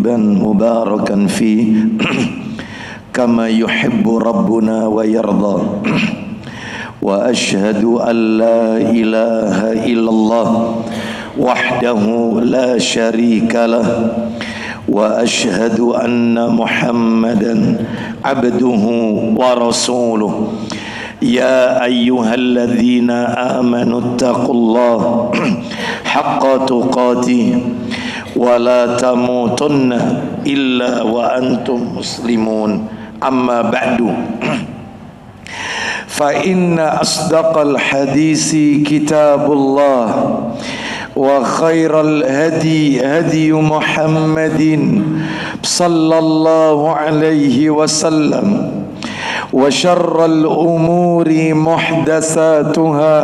طيبا مباركا فيه كما يحب ربنا ويرضى وأشهد أن لا إله إلا الله وحده لا شريك له وأشهد أن محمدا عبده ورسوله يا أيها الذين آمنوا اتقوا الله حق تقاته ولا تموتن إلا وأنتم مسلمون أما بعد فإن أصدق الحديث كتاب الله وخير الهدي هدي محمد صلى الله عليه وسلم وشر الأمور محدثاتها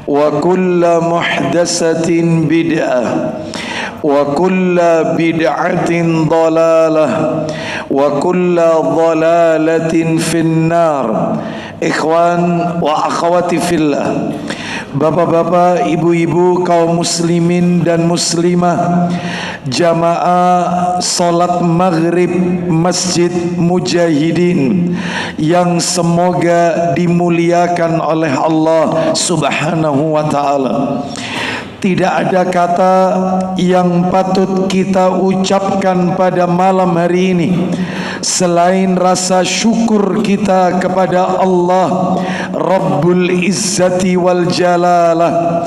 وكل محدثة بدعة وكل بدعة ضلالة وكل ضلالة في النار. Ikhwan wa akhwati fillah, bapak-bapak, ibu-ibu, kaum muslimin dan muslimah, jamaah salat maghrib Masjid Mujahidin yang semoga dimuliakan oleh Allah Subhanahu wa ta'ala. Tidak ada kata yang patut kita ucapkan pada malam hari ini selain rasa syukur kita kepada Allah Rabbul Izzati wal Jalalah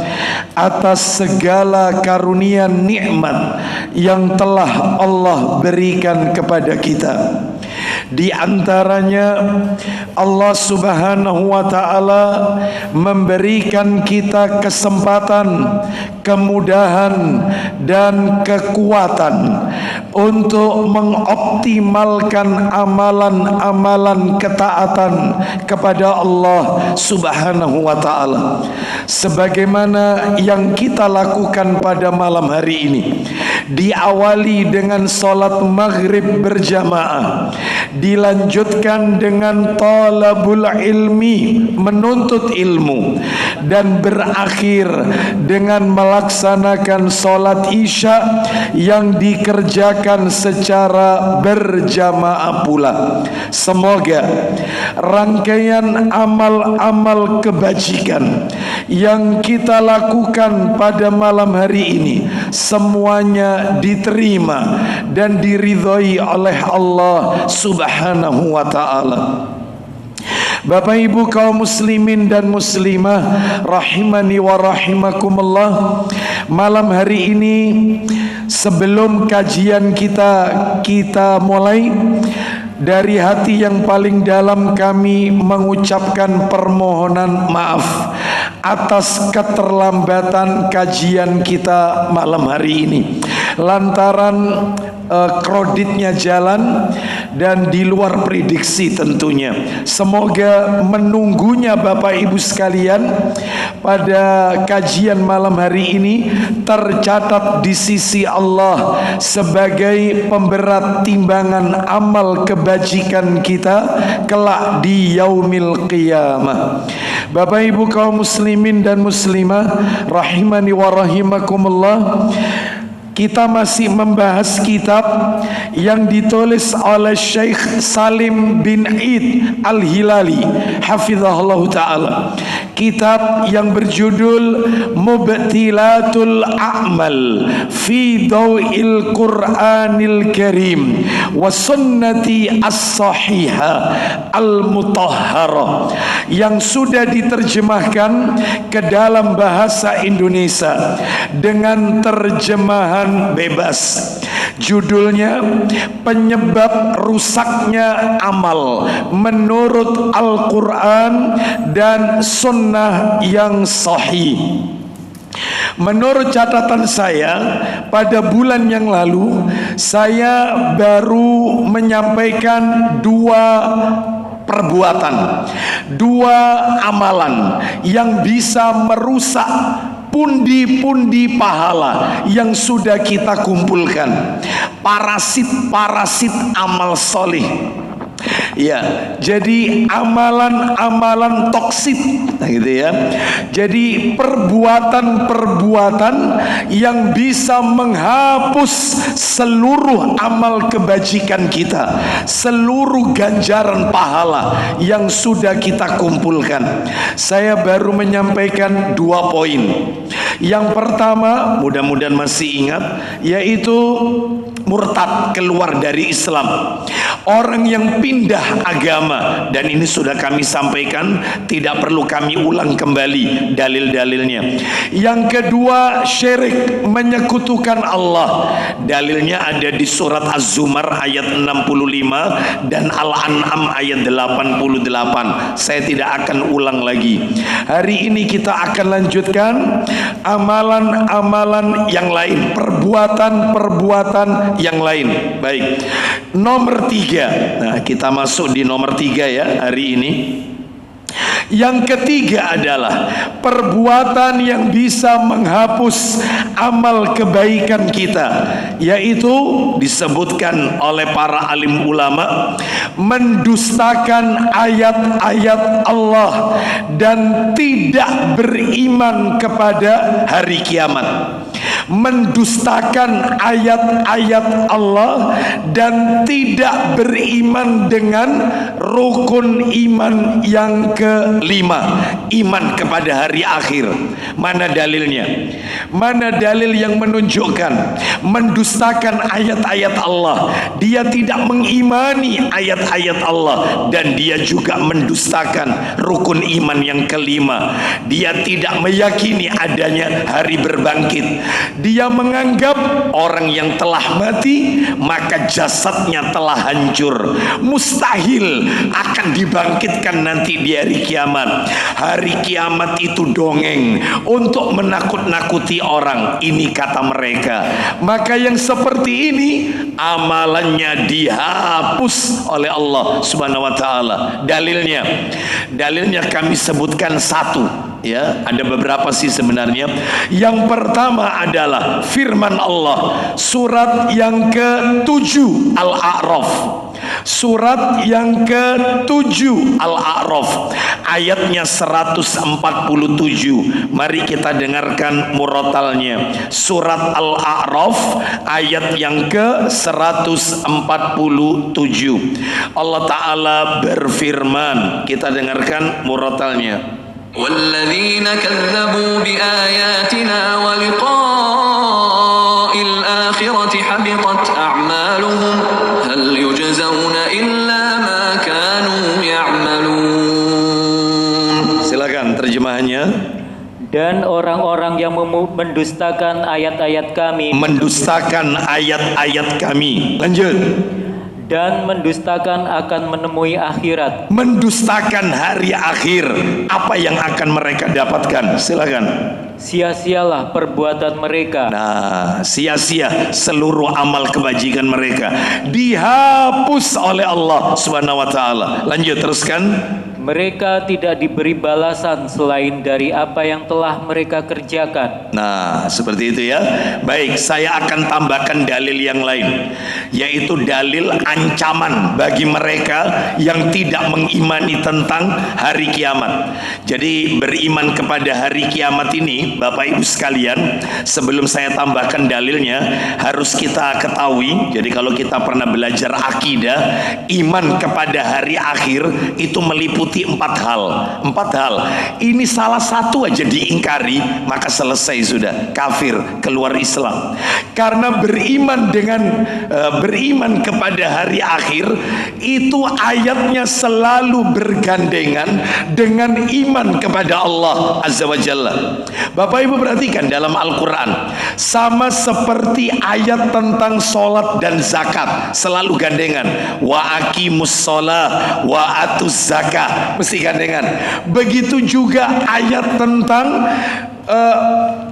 atas segala karunia nikmat yang telah Allah berikan kepada kita. Di antaranya Allah Subhanahu wa ta'ala memberikan kita kesempatan, kemudahan dan kekuatan untuk mengoptimalkan amalan-amalan ketaatan kepada Allah Subhanahu wa ta'ala, sebagaimana yang kita lakukan pada malam hari ini. Diawali dengan salat maghrib berjamaah, dilanjutkan dengan talabul ilmi, menuntut ilmu, dan berakhir dengan melaksanakan salat isya yang dikerjakan secara berjamaah pula. Semoga rangkaian amal-amal kebajikan yang kita lakukan pada malam hari ini semuanya diterima dan diridhoi oleh Allah Subhanahu wa ta'ala. Bapak ibu kaum muslimin dan muslimah rahimani wa rahimakumullah, malam hari ini sebelum kajian kita mulai, dari hati yang paling dalam kami mengucapkan permohonan maaf atas keterlambatan kajian kita malam hari ini lantaran kreditnya jalan dan di luar prediksi tentunya. Semoga menunggunya Bapak Ibu sekalian pada kajian malam hari ini tercatat di sisi Allah sebagai pemberat timbangan amal kebajikan kita kelak di yaumil qiyamah. Bapak Ibu kaum muslimin dan muslimah rahimani wa rahimakumullah, kita masih membahas kitab yang ditulis oleh Syekh Salim bin Id Al-Hilali hafizahullah ta'ala. Kitab yang berjudul Mubtilatul A'mal fi Daw'il Qur'anil Karim wa Sunnati As-Sahihah Al-Mutahharah, yang sudah diterjemahkan ke dalam bahasa Indonesia dengan terjemahan bebas. Judulnya Penyebab Rusaknya Amal Menurut Al-Quran dan Sunnah yang Sahih. Menurut catatan saya, pada bulan yang lalu saya baru menyampaikan dua perbuatan, dua amalan yang bisa merusak pundi-pundi pahala yang sudah kita kumpulkan, parasit-parasit amal soleh. Ya, jadi amalan-amalan toksik, gitu ya. Jadi perbuatan-perbuatan yang bisa menghapus seluruh amal kebajikan kita, seluruh ganjaran pahala yang sudah kita kumpulkan. Saya baru menyampaikan 2 poin. Yang pertama, mudah-mudahan masih ingat, yaitu murtad, keluar dari Islam, orang yang pindah agama, dan ini sudah kami sampaikan, tidak perlu kami ulang kembali dalil-dalilnya. Yang kedua, syirik, menyekutukan Allah. Dalilnya ada di surat Az-Zumar ayat 65 dan Al-An'am ayat 88. Saya tidak akan ulang lagi. Hari ini kita akan lanjutkan amalan-amalan yang lain, perbuatan-perbuatan yang lain. Baik, nomor 3. Nah, kita masuk di nomor 3 ya hari ini. Yang ketiga adalah perbuatan yang bisa menghapus amal kebaikan kita, yaitu disebutkan oleh para alim ulama, mendustakan ayat-ayat Allah dan tidak beriman kepada hari kiamat. Mendustakan ayat-ayat Allah dan tidak beriman dengan rukun iman yang kelima, iman kepada hari akhir. Mana dalilnya? Mana dalil yang menunjukkan mendustakan ayat-ayat Allah? Dia tidak mengimani ayat-ayat Allah dan dia juga mendustakan rukun iman yang kelima. Dia tidak meyakini adanya hari berbangkit. Dia menganggap orang yang telah mati maka jasadnya telah hancur, mustahil akan dibangkitkan nanti di hari kiamat. Hari kiamat itu dongeng untuk menakut-nakuti orang, ini kata mereka. Maka yang seperti ini amalannya dihapus oleh Allah Subhanahu wa taala. Dalilnya kami sebutkan 1. Ya, ada beberapa sih sebenarnya. Yang pertama adalah firman Allah, surat yang ke-7 Al-A'raf. Surat yang ke-7 Al-A'raf, ayatnya 147. Mari kita dengarkan murotalnya. Surat Al-A'raf ayat yang ke-147. Allah Ta'ala berfirman, kita dengarkan murotalnya. وَالَّذِينَ كَذَّبُوا بِآيَاتِنَا وَلِقَاءِ الْآخِرَةِ حَبِطَتْ أَعْمَالُهُمْ هَلْ يُجْزَوْنَ إِلَّا مَا كَانُوا يَعْمَلُونَ. Silakan terjemahannya. Dan orang-orang yang mendustakan ayat-ayat kami, mendustakan ayat-ayat kami. Lanjut. Dan mendustakan akan menemui akhirat. Mendustakan hari akhir, apa yang akan mereka dapatkan? Silakan. Sia-sialah perbuatan mereka. Nah, sia-sia seluruh amal kebajikan mereka, dihapus oleh Allah Subhanahu wa taala. Lanjut, teruskan. Mereka tidak diberi balasan selain dari apa yang telah mereka kerjakan. Nah, seperti itu ya. Baik, saya akan tambahkan dalil yang lain, yaitu dalil ancaman bagi mereka yang tidak mengimani tentang hari kiamat. Jadi beriman kepada hari kiamat ini, Bapak Ibu sekalian, sebelum saya tambahkan dalilnya, harus kita ketahui. Jadi kalau kita pernah belajar akidah, iman kepada hari akhir itu meliputi 4 hal. 4 hal. Ini salah satu aja diingkari, maka selesai sudah, kafir, keluar Islam. Karena beriman kepada hari akhir itu ayatnya selalu bergandengan dengan iman kepada Allah Azza wa Jalla. Bapak Ibu perhatikan dalam Al-Quran, sama seperti ayat tentang sholat dan zakat, selalu gandengan. Wa aqimus sholah wa atuz zakah, mesti gandengan. Begitu juga ayat tentang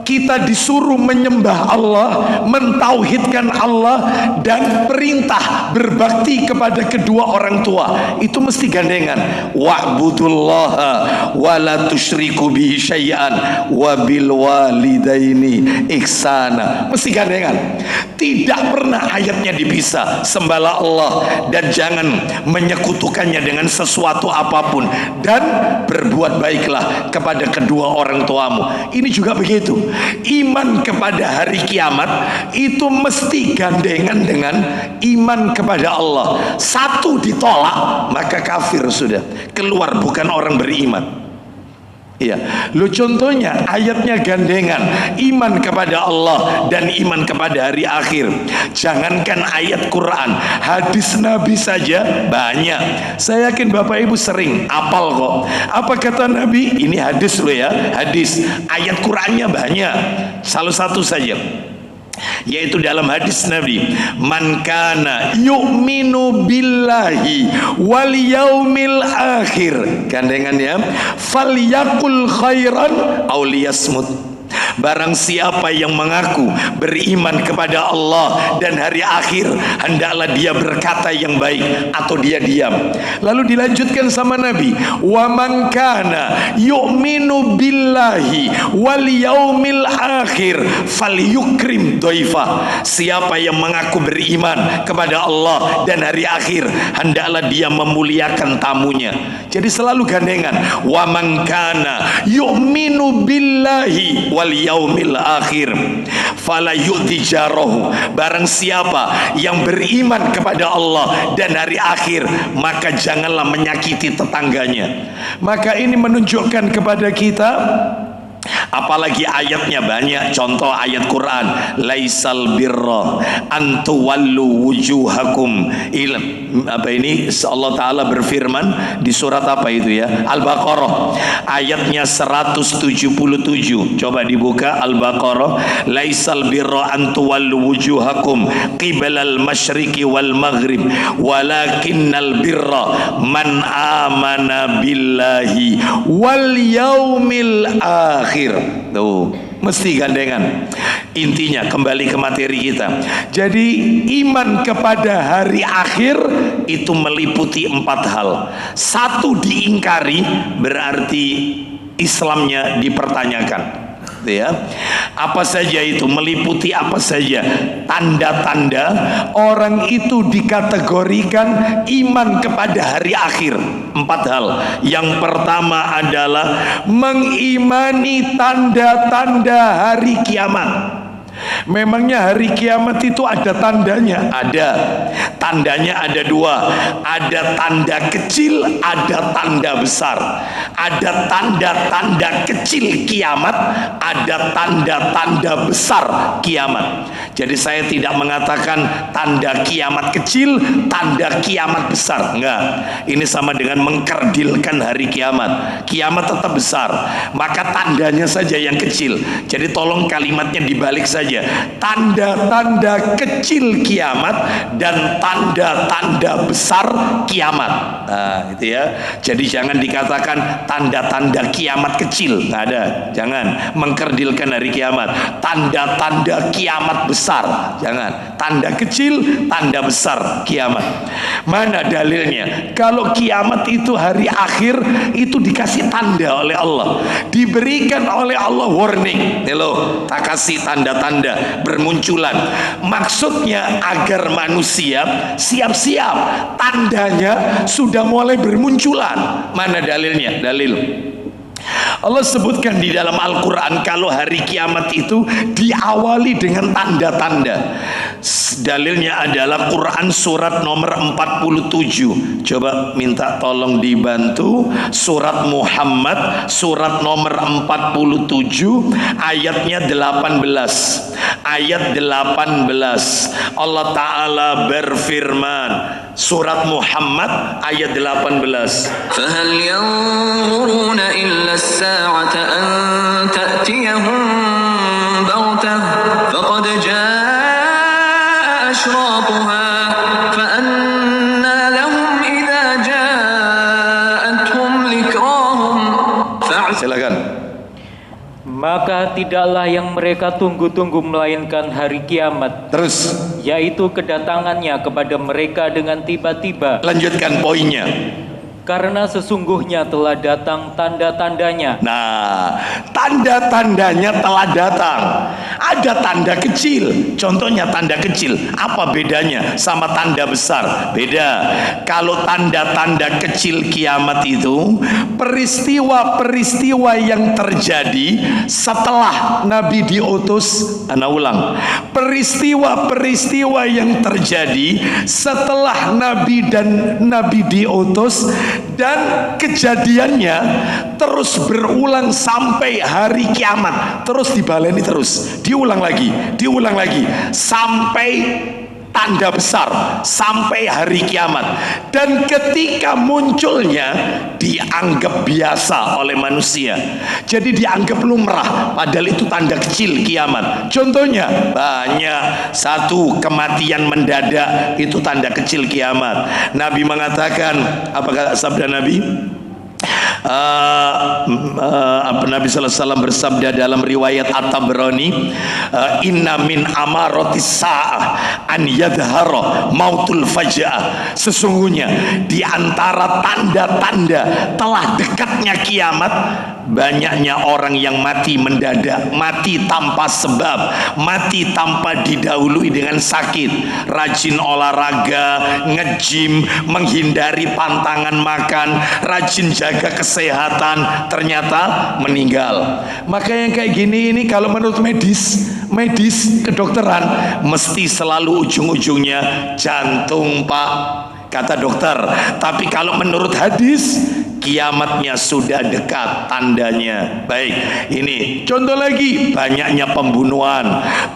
kita disuruh menyembah Allah, mentauhidkan Allah, dan perintah berbakti kepada kedua orang tua. Itu mesti gandengan. Wa'budullaha wa la tusyriku bihi syai'an wa bil walidaini ihsana. Mesti gandengan. Tidak pernah ayatnya dipisah. Sembahlah Allah dan jangan menyekutukannya dengan sesuatu apapun, dan berbuat baiklah kepada kedua orang tuamu. Ini juga begitu. Iman kepada hari kiamat itu mesti gandengan dengan iman kepada Allah. Satu ditolak maka kafir sudah, keluar, bukan orang beriman. Iya, lo contohnya ayatnya gandengan, iman kepada Allah dan iman kepada hari akhir. Jangankan ayat Quran, hadis Nabi saja banyak. Saya yakin Bapak Ibu sering apal kok. Apa kata Nabi? Ini hadis lo ya, hadis. Ayat Qurannya banyak. Salah satu saja, yaitu dalam hadis Nabi, man kana yu'minu billahi wal yaumil akhir, gandengannya, falyakul khairan aw liyasmut. Barang siapa yang mengaku beriman kepada Allah dan hari akhir, hendaklah dia berkata yang baik atau dia diam. Lalu dilanjutkan sama Nabi, wa man kana yu'minu billahi wal yaumil akhir falyukrim dhaifa. Siapa yang mengaku beriman kepada Allah dan hari akhir, hendaklah dia memuliakan tamunya. Jadi selalu gandengan, wa man kana yu'minu billahi wal yaumil akhir fala yu'ti jarahu. Barang siapa yang beriman kepada Allah dan hari akhir, maka janganlah menyakiti tetangganya. Maka ini menunjukkan kepada kita, apalagi ayatnya banyak. Contoh ayat Quran, laisal birra antuwallu wujuhakum ila, apa ini, Allah Ta'ala berfirman di surat apa itu ya, Al-Baqarah ayatnya 177. Coba dibuka Al-Baqarah, laisal birra antuwallu wujuhakum qibalal masyriqi wal maghrib walakinnal birra man amana billahi wal yaumil akhir. Tuh, mesti gandengan. Intinya kembali ke materi kita. Jadi iman kepada hari akhir itu meliputi 4 hal. Satu diingkari, berarti Islamnya dipertanyakan. Ya, apa saja itu? Meliputi apa saja? Tanda-tanda orang itu dikategorikan iman kepada hari akhir. 4 hal. Yang pertama adalah mengimani tanda-tanda hari kiamat. Memangnya hari kiamat itu ada tandanya? Ada. Tandanya ada 2. Ada tanda kecil, ada tanda besar. Ada tanda-tanda kecil kiamat, ada tanda-tanda besar kiamat. Jadi saya tidak mengatakan tanda kiamat kecil, tanda kiamat besar. Enggak. Ini sama dengan mengkerdilkan hari kiamat. Kiamat tetap besar, maka tandanya saja yang kecil. Jadi tolong kalimatnya dibalik saja. Tanda-tanda kecil kiamat dan tanda-tanda besar kiamat. Nah, gitu ya. Jadi jangan dikatakan tanda-tanda kiamat kecil, nggak ada. Jangan mengkerdilkan hari kiamat. Tanda-tanda kiamat besar, jangan. Tanda kecil, tanda besar kiamat. Mana dalilnya? Kalau kiamat itu hari akhir, itu dikasih tanda oleh Allah, diberikan oleh Allah warning. Hello, tak kasih tanda-tanda bermunculan. Maksudnya agar manusia siap-siap, tandanya sudah mulai bermunculan. Mana dalilnya? Dalil Allah sebutkan di dalam Al-Quran kalau hari kiamat itu diawali dengan tanda-tanda. Dalilnya adalah Quran surat nomor 47. Coba minta tolong dibantu. Surat Muhammad surat nomor 47 ayatnya 18. Ayat 18 Allah Ta'ala berfirman, surat Muhammad ayat 18. فهل ينظرون إلا الساعة أن تأتيهم بغتة فقد جاء أشراطها فأنى لهم إذا جاءتهم ذكراهم. Silakan. Maka tidaklah yang mereka tunggu-tunggu melainkan hari kiamat, Terus yaitu kedatangannya kepada mereka dengan tiba-tiba. lanjutkan poinnya. Karena sesungguhnya telah datang tanda-tandanya. Nah, tanda-tandanya telah datang. Ada tanda kecil, contohnya tanda kecil. Apa bedanya sama tanda besar? Beda. Kalau tanda-tanda kecil kiamat itu peristiwa-peristiwa yang terjadi setelah Nabi diutus. Ana ulang, peristiwa-peristiwa yang terjadi setelah Nabi diutus, dan kejadiannya terus berulang sampai hari kiamat, terus dibaleni, terus diulang lagi sampai tanda besar, sampai hari kiamat. Dan ketika munculnya dianggap biasa oleh manusia, jadi dianggap lumrah, padahal itu tanda kecil kiamat. Contohnya banyak. Satu, kematian mendadak, itu tanda kecil kiamat. Nabi mengatakan, apa kata sabda Nabi? Nabi sallallahu alaihi wasallam bersabda dalam riwayat At-Tabrani, inna min amaratis sa'ah an yadhhara mautul faja'ah. Sesungguhnya di antara tanda-tanda telah dekatnya kiamat, banyaknya orang yang mati mendadak, mati tanpa sebab, mati tanpa didahului dengan sakit. Rajin olahraga, nge-gym, menghindari pantangan makan, rajin jaga kesehatan, ternyata meninggal. Maka yang kayak gini ini kalau menurut medis kedokteran, mesti selalu ujung-ujungnya jantung, Pak, kata dokter. Tapi kalau menurut hadis, kiamatnya sudah dekat tandanya. Baik, ini contoh lagi, banyaknya pembunuhan,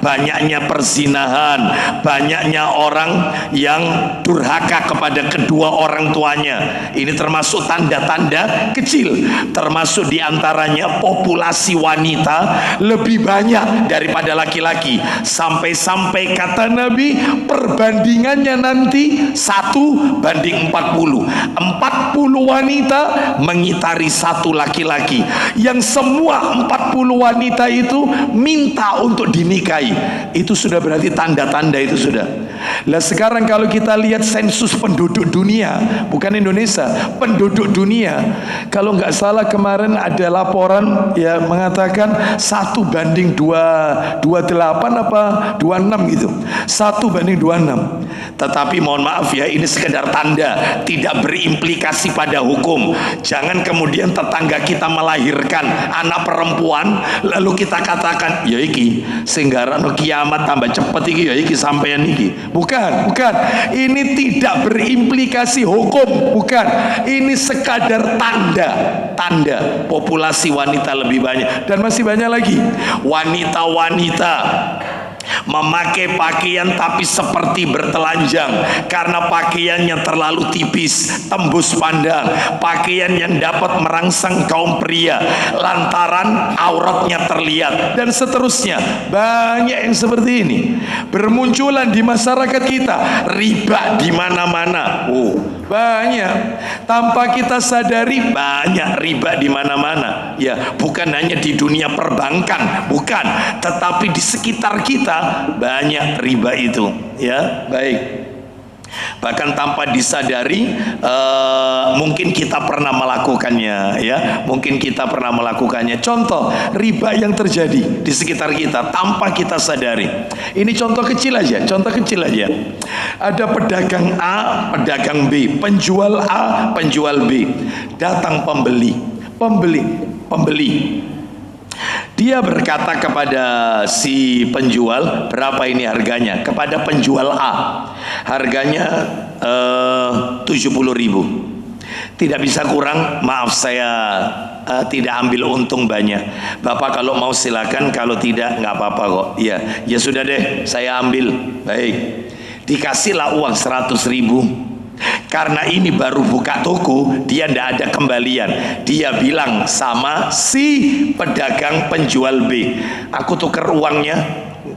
banyaknya perzinahan, banyaknya orang yang durhaka kepada kedua orang tuanya. Ini termasuk tanda-tanda kecil. Termasuk diantaranya populasi wanita lebih banyak daripada laki-laki. Sampai-sampai kata Nabi, perbandingannya nanti 1:40. 40 wanita mengitari satu laki-laki, yang semua 40 wanita itu minta untuk dinikahi. Itu sudah berarti tanda-tanda itu sudah. Lah sekarang kalau kita lihat sensus penduduk dunia, bukan Indonesia, penduduk dunia, kalau nggak salah kemarin ada laporan ya mengatakan 1:28 apa 26 gitu, 1:26. Tetapi mohon maaf ya, ini sekedar tanda, tidak berimplikasi pada hukum. Jangan kemudian tetangga kita melahirkan anak perempuan lalu kita katakan ya iki singgaran kiamat tambah cepet iki, ya iki sampean iki. Bukan. Ini tidak berimplikasi hukum, bukan. Ini sekadar tanda populasi wanita lebih banyak. Dan masih banyak lagi wanita-wanita memakai pakaian tapi seperti bertelanjang karena pakaiannya terlalu tipis, tembus pandang, pakaian yang dapat merangsang kaum pria lantaran auratnya terlihat, dan seterusnya. Banyak yang seperti ini bermunculan di masyarakat kita. Riba di mana-mana. Banyak, tanpa kita sadari banyak riba di mana-mana. Ya, bukan hanya di dunia perbankan, bukan, tetapi di sekitar kita banyak riba itu. Ya, baik. Bahkan tanpa disadari, mungkin kita pernah melakukannya, ya. Mungkin kita pernah melakukannya. Contoh riba yang terjadi di sekitar kita tanpa kita sadari. Ini contoh kecil aja. Ada pedagang A, pedagang B, penjual A, penjual B. Datang pembeli. Dia berkata kepada si penjual, berapa ini harganya? Kepada penjual A, harganya 70.000. Tidak bisa kurang, maaf saya tidak ambil untung banyak. Bapak kalau mau silakan, kalau tidak nggak apa-apa kok. Ya sudah deh, saya ambil. Baik, dikasihlah uang 100.000. Karena ini baru buka toko, dia tidak ada kembalian. Dia bilang sama si pedagang penjual B, aku tuker uangnya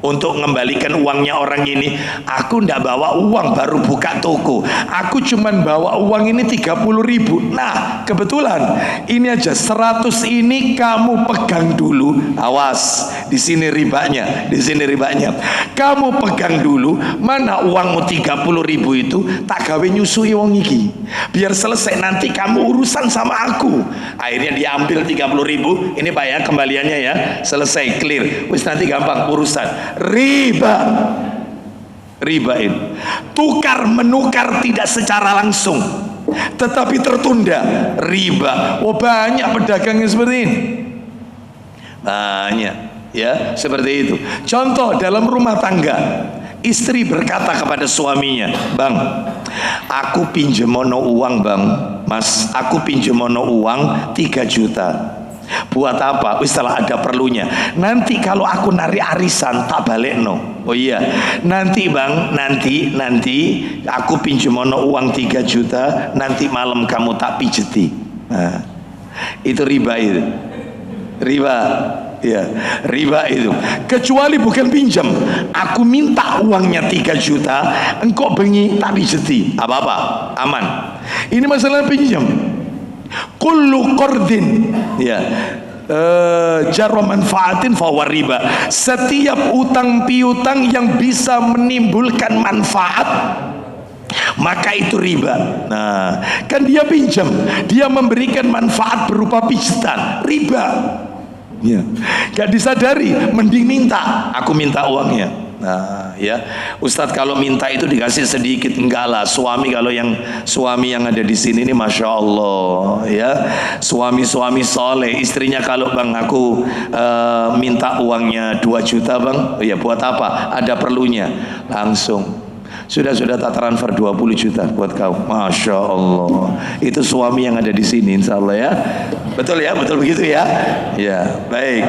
untuk mengembalikan uangnya orang ini. Aku ndak bawa uang baru buka toko, aku cuman bawa uang ini 30.000. Nah kebetulan ini aja 100 ini kamu pegang dulu. Awas, di sini ribanya, di sini ribanya. Kamu pegang dulu, mana uangmu 30.000 itu tak gawe nyusui wong iki, biar selesai nanti kamu urusan sama aku. Akhirnya diambil 30.000. Ini Pak ya kembaliannya ya, selesai clear, wis nanti gampang urusan. Riba, riba itu tukar menukar tidak secara langsung tetapi tertunda, riba. Oh banyak pedagang yang seperti ini, banyak ya seperti itu. Contoh dalam rumah tangga, istri berkata kepada suaminya, bang, aku pinjemono uang bang, mas, aku pinjemono uang 3 juta. Buat apa? Setelah ada perlunya. Nanti kalau aku narik arisan tak balik no. Oh iya, nanti bang, nanti aku pinjemono uang 3 juta, nanti malam kamu tak pijeti. Nah, itu riba itu. Riba. Ya, riba itu. Kecuali bukan pinjam, aku minta uangnya 3 juta, engkau bengi tak pijeti, apa-apa, aman. Ini masalah pinjam. Kullu qardin ya jarra manfaatin fahuwa riba. Setiap utang piutang yang bisa menimbulkan manfaat maka itu riba. Nah, kan dia pinjam, dia memberikan manfaat berupa pijitan, riba. Ya, gak disadari, mending minta, aku minta uangnya. Nah ya, Ustadz kalau minta itu dikasih sedikit, enggak lah. Suami kalau yang suami yang ada di sini ini masya Allah ya, suami-suami soleh. Istrinya kalau bang aku minta uangnya 2 juta bang, ya buat apa? Ada perlunya, langsung sudah tak transfer 20 juta buat kau. Masya Allah, itu suami yang ada di sini insya Allah ya. Betul ya, betul begitu ya. Ya baik.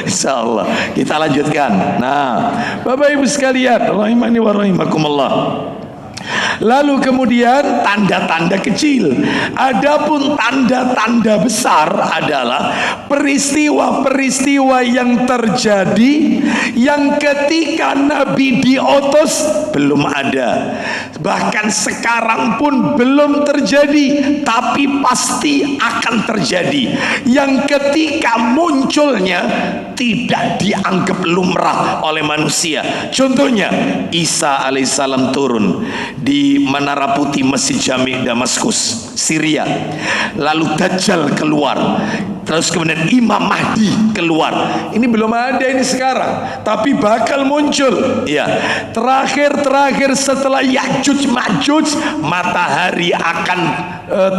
Insya Allah kita lanjutkan. Nah Bapak Ibu sekalian rahimani wa rahimakumullah, lalu kemudian tanda-tanda kecil. Adapun tanda-tanda besar adalah peristiwa-peristiwa yang terjadi yang ketika Nabi diutus belum ada, bahkan sekarang pun belum terjadi, tapi pasti akan terjadi, yang ketika munculnya tidak dianggap lumrah oleh manusia. Contohnya Isa alaihissalam turun di Menara Putih Masjid Jami Damaskus, Syria. Lalu Dajjal keluar, terus kemudian Imam Mahdi keluar. Ini belum ada ini sekarang, tapi bakal muncul. Ya, terakhir setelah Ya'juj Ma'juj, matahari akan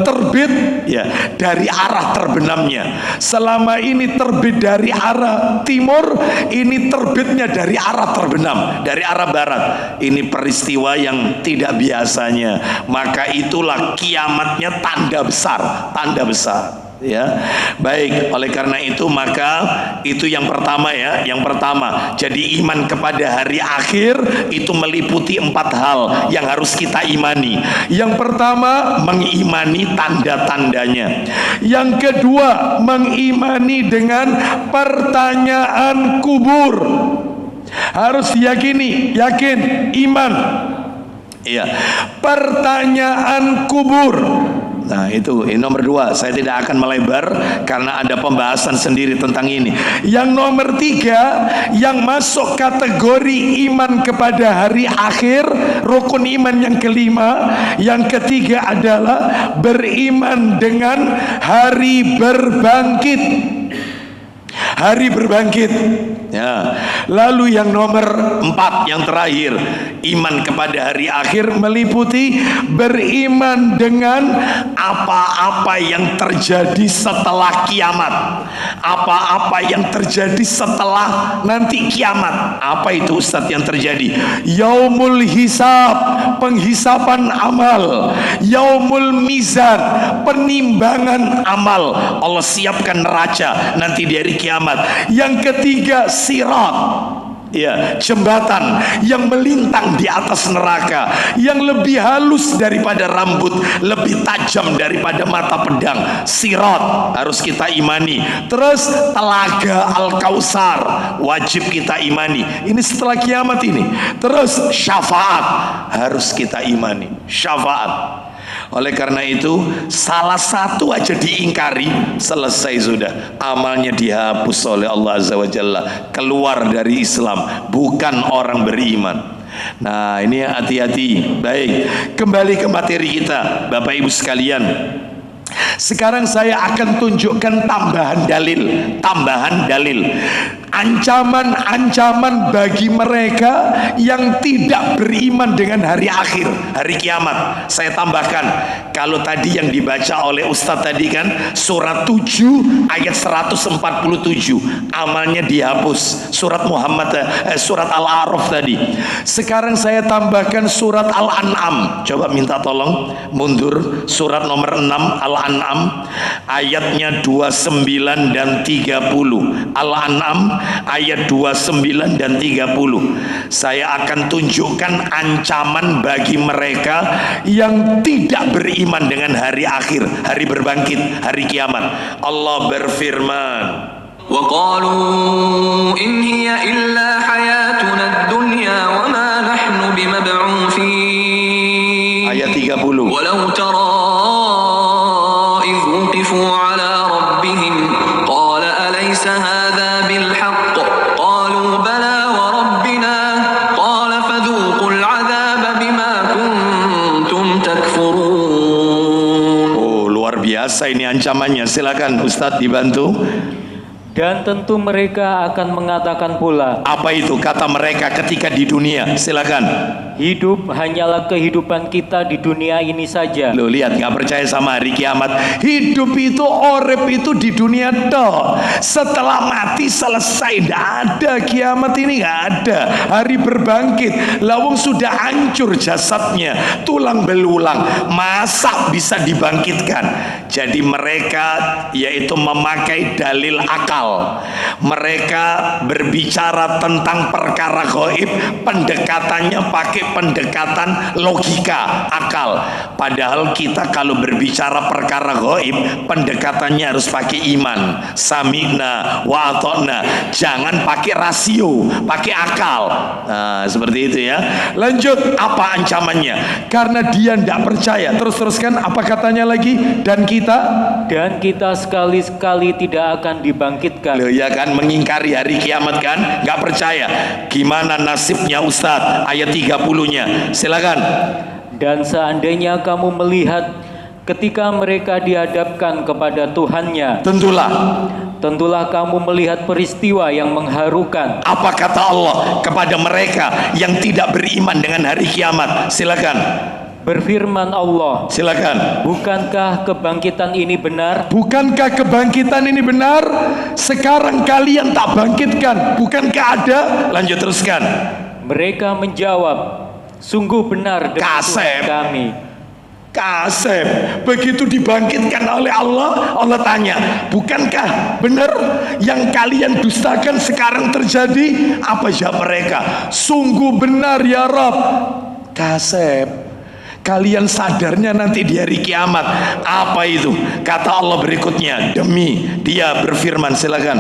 terbit ya dari arah terbenamnya. Selama ini terbit dari arah timur, ini terbitnya dari arah terbenam, dari arah barat. Ini peristiwa yang tidak biasanya. Maka itulah kiamatnya tanda besar, tanda besar. Ya, baik. Oleh karena itu maka itu yang pertama ya, yang pertama. Jadi iman kepada hari akhir itu meliputi 4 hal yang harus kita imani. Yang pertama mengimani tanda-tandanya. Yang kedua mengimani dengan pertanyaan kubur. Harus diyakini, yakin, iman. Iya, pertanyaan kubur. Nah itu nomor 2. Saya tidak akan melebar karena ada pembahasan sendiri tentang ini. Yang nomor 3 yang masuk kategori iman kepada hari akhir, rukun iman yang kelima. Yang ketiga adalah beriman dengan hari berbangkit. Hari berbangkit ya. Lalu yang nomor 4 yang terakhir, iman kepada hari akhir meliputi beriman dengan apa-apa yang terjadi setelah kiamat, apa-apa yang terjadi setelah nanti kiamat. Apa itu Ustadz yang terjadi? Yaumul hisab, penghisapan amal. Yaumul mizan, penimbangan amal. Allah siapkan neraca nanti di hari kiamat. Yang ketiga sirat. Ya, jembatan yang melintang di atas neraka, yang lebih halus daripada rambut, lebih tajam daripada mata pedang. Sirat harus kita imani. Terus telaga Al-Kausar wajib kita imani. Ini setelah kiamat ini. Terus syafaat harus kita imani. Syafaat. Oleh karena itu, salah satu aja diingkari, selesai sudah. Amalnya dihapus oleh Allah Azza wa Jalla. Keluar dari Islam, bukan orang beriman. Nah, ini hati-hati. Baik, kembali ke materi kita, Bapak Ibu sekalian. Sekarang saya akan tunjukkan tambahan dalil. Tambahan dalil. Ancaman-ancaman bagi mereka yang tidak beriman dengan hari akhir, hari kiamat. Saya tambahkan, kalau tadi yang dibaca oleh Ustadz tadi kan surat 7 ayat 147, amalnya dihapus. Surat surat Al-A'raf tadi. Sekarang saya tambahkan surat Al-An'am. Coba minta tolong mundur, surat nomor 6 Al-An'am ayatnya 29 dan 30. Al-An'am ayat 29 dan 30. Saya akan tunjukkan ancaman bagi mereka yang tidak beriman dengan hari akhir, hari berbangkit, hari kiamat. Allah berfirman, وقالوا إن هي إلا حياتنا الدنيا وما نحن بمبعوثين ayat 30. ولو ترى إذ وقفوا على ربهم قال أليس هذا بالحق قالوا بلى وربنا قال فذوقوا العذاب بما كنتم تكفرون. Oh, luar biasa ini ancamannya. Silakan Ustadz dibantu. Dan tentu mereka akan mengatakan pula, Apa itu kata mereka ketika di dunia? Silakan. hidup hanyalah kehidupan kita di dunia ini saja. Lo lihat, nggak percaya sama hari kiamat. Hidup itu, orep itu di dunia toh. Setelah mati selesai, nggak ada kiamat ini, nggak ada. Hari berbangkit, lawang sudah hancur jasadnya, tulang belulang, masa bisa dibangkitkan? Jadi mereka yaitu memakai dalil akal. Mereka berbicara tentang perkara gaib, pendekatannya pakai pendekatan logika, akal. Padahal kita kalau berbicara perkara gaib, pendekatannya harus pakai iman. Sami'na wa ata'na. Jangan pakai rasio, pakai akal. Nah, seperti itu ya. Lanjut, apa ancamannya? Karena dia tidak percaya. Teruskan apa katanya lagi? Dan kita sekali-sekali tidak akan dibangkitkan. Loh ya kan, mengingkari hari kiamat kan, nggak percaya. Gimana nasibnya Ustadz? Ayat 30-nya, silakan. Dan seandainya kamu melihat ketika mereka dihadapkan kepada Tuhannya, tentulah kamu melihat peristiwa yang mengharukan. Apa kata Allah kepada mereka yang tidak beriman dengan hari kiamat? Silakan. Berfirman Allah, silakan. Bukankah kebangkitan ini benar? Bukankah kebangkitan ini benar? Sekarang kalian tak bangkitkan, bukankah ada? Lanjut, teruskan. Mereka menjawab, sungguh benar demi Tuhan kami. Kasep, begitu dibangkitkan oleh Allah, Allah tanya, bukankah benar yang kalian dustakan sekarang terjadi? Apa jawab mereka? Sungguh benar ya Rabb. Kasep, kalian sadarnya nanti di hari kiamat. Apa itu? Kata Allah berikutnya, demi dia berfirman. Silakan.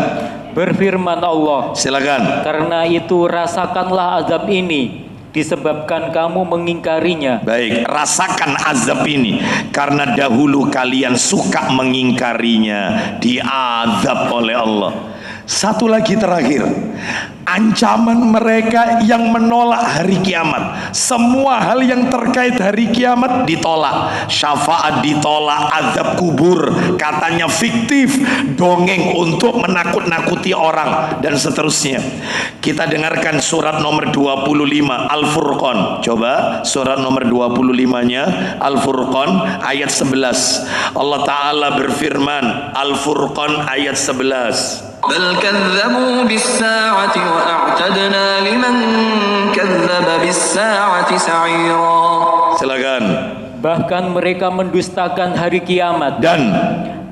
Berfirman Allah, silakan. Karena itu rasakanlah azab ini disebabkan kamu mengingkarinya. Baik, rasakan azab ini karena dahulu kalian suka mengingkarinya, diazab oleh Allah. Satu lagi terakhir, ancaman mereka yang menolak hari kiamat. Semua hal yang terkait hari kiamat ditolak. Syafaat ditolak, azab kubur katanya fiktif, dongeng untuk menakut-nakuti orang, dan seterusnya. Kita dengarkan surat nomor 25 Al-Furqan. Coba surat nomor 25-nya Al-Furqan ayat 11. Allah Ta'ala berfirman, Al-Furqan ayat 11. بل كذبوا بالساعة وأعتدنا لمن كذب بالساعة سعيرا. Silakan. Bahkan mereka mendustakan hari kiamat,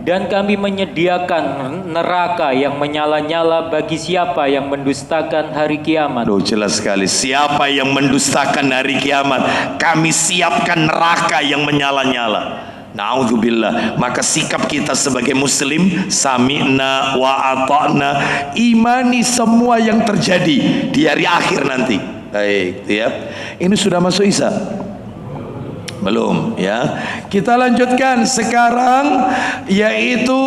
Dan kami menyediakan neraka yang menyala-nyala bagi siapa yang mendustakan hari kiamat. Aduh, jelas sekali. Siapa yang mendustakan hari kiamat, kami siapkan neraka yang menyala-nyala. Na'udzubillah. Maka sikap kita sebagai muslim, sami'na wa ata'na, imani semua yang terjadi di hari akhir nanti. Baik, ya. Ini sudah masuk Isya? Belum, ya. Kita lanjutkan sekarang, yaitu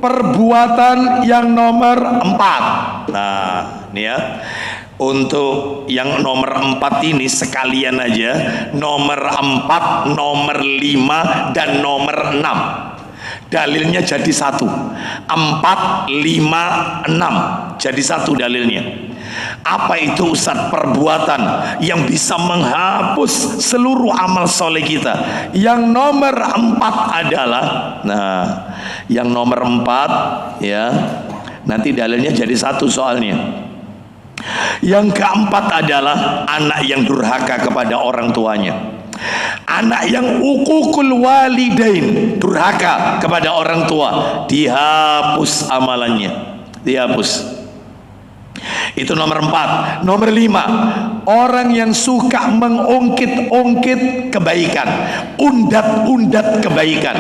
perbuatan yang nomor 4. Nah, ini ya. Untuk yang nomor 4 ini sekalian aja, nomor 4, nomor 5, dan nomor 6. Dalilnya jadi 1. 4, 5, 6. Jadi 1 dalilnya. Apa itu Ustaz? Perbuatan yang bisa menghapus seluruh amal soleh kita. Yang nomor 4 adalah, nah, yang nomor 4 ya, nanti dalilnya jadi 1 soalnya. Yang keempat adalah anak yang durhaka kepada orang tuanya. Anak yang uququl walidain, durhaka kepada orang tua, dihapus amalannya, dihapus. Itu nomor 4. Nomor 5, orang yang suka mengungkit-ungkit kebaikan, undat-undat kebaikan.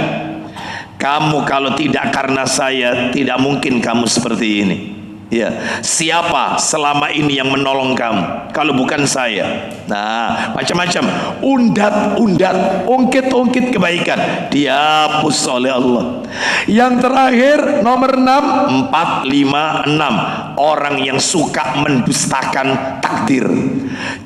Kamu kalau tidak karena saya, tidak mungkin kamu seperti ini. Ya, siapa selama ini yang menolong kamu kalau bukan saya? Nah, macam-macam undat-undat, ungkit-ungkit kebaikan, dihapus oleh Allah. Yang terakhir nomor 6, 4, 5, 6, orang yang suka mendustakan takdir.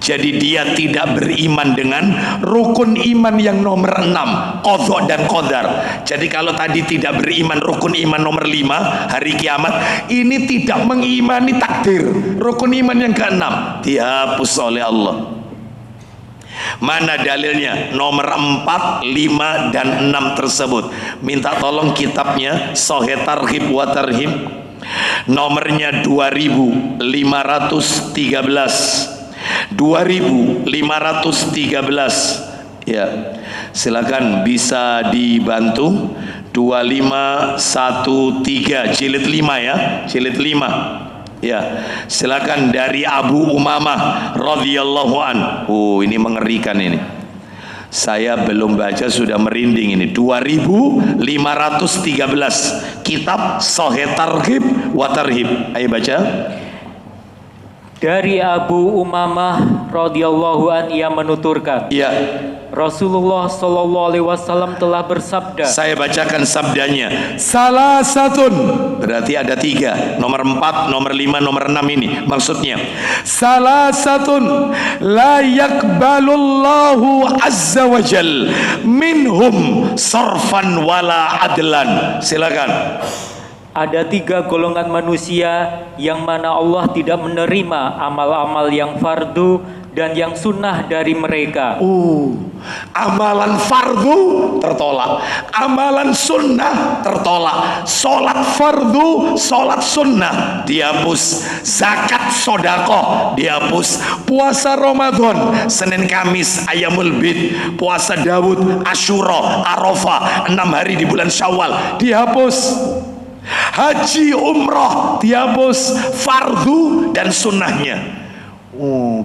Jadi dia tidak beriman dengan rukun iman yang nomor 6, qadha dan qadar. Jadi kalau tadi tidak beriman rukun iman nomor 5, hari kiamat, ini tidak mengimani takdir, rukun iman yang ke-6, dihapus oleh Allah. Mana dalilnya? Nomor 4, 5, dan 6 tersebut. Minta tolong kitabnya Sahih Targhib wa Tarhib, nomornya 2513. 2513, ya, silakan bisa dibantu. 2513 jilid 5 ya, jilid 5 ya, silakan. Dari Abu Umamah radhiyallahu an. Ini mengerikan ini, saya belum baca sudah merinding ini. 2513, kitab Sahih Targhib wa Tarhib. Ayo baca. Dari Abu Umamah radhiyallahu an, ia menuturkan, Ya, Rasulullah sallallahu alaihi wasallam telah bersabda. saya bacakan sabdanya. Salah satun, berarti ada 3. Nomor 4, nomor 5, nomor 6 ini maksudnya. Salah satun la yakbalullahu azza wa jal minhum sarfan wala adlan. Silakan. Ada 3 golongan manusia yang mana Allah tidak menerima amal-amal yang fardu dan yang sunnah dari mereka. Amalan fardu tertolak, amalan sunnah tertolak. Sholat fardu, sholat sunnah dihapus, zakat sodakoh dihapus, puasa Ramadan, Senin Kamis, Ayamul Bid, puasa Daud, Asyura, Arafah, 6 hari di bulan Syawal dihapus. Haji umrah dihapus, fardu dan sunnahnya.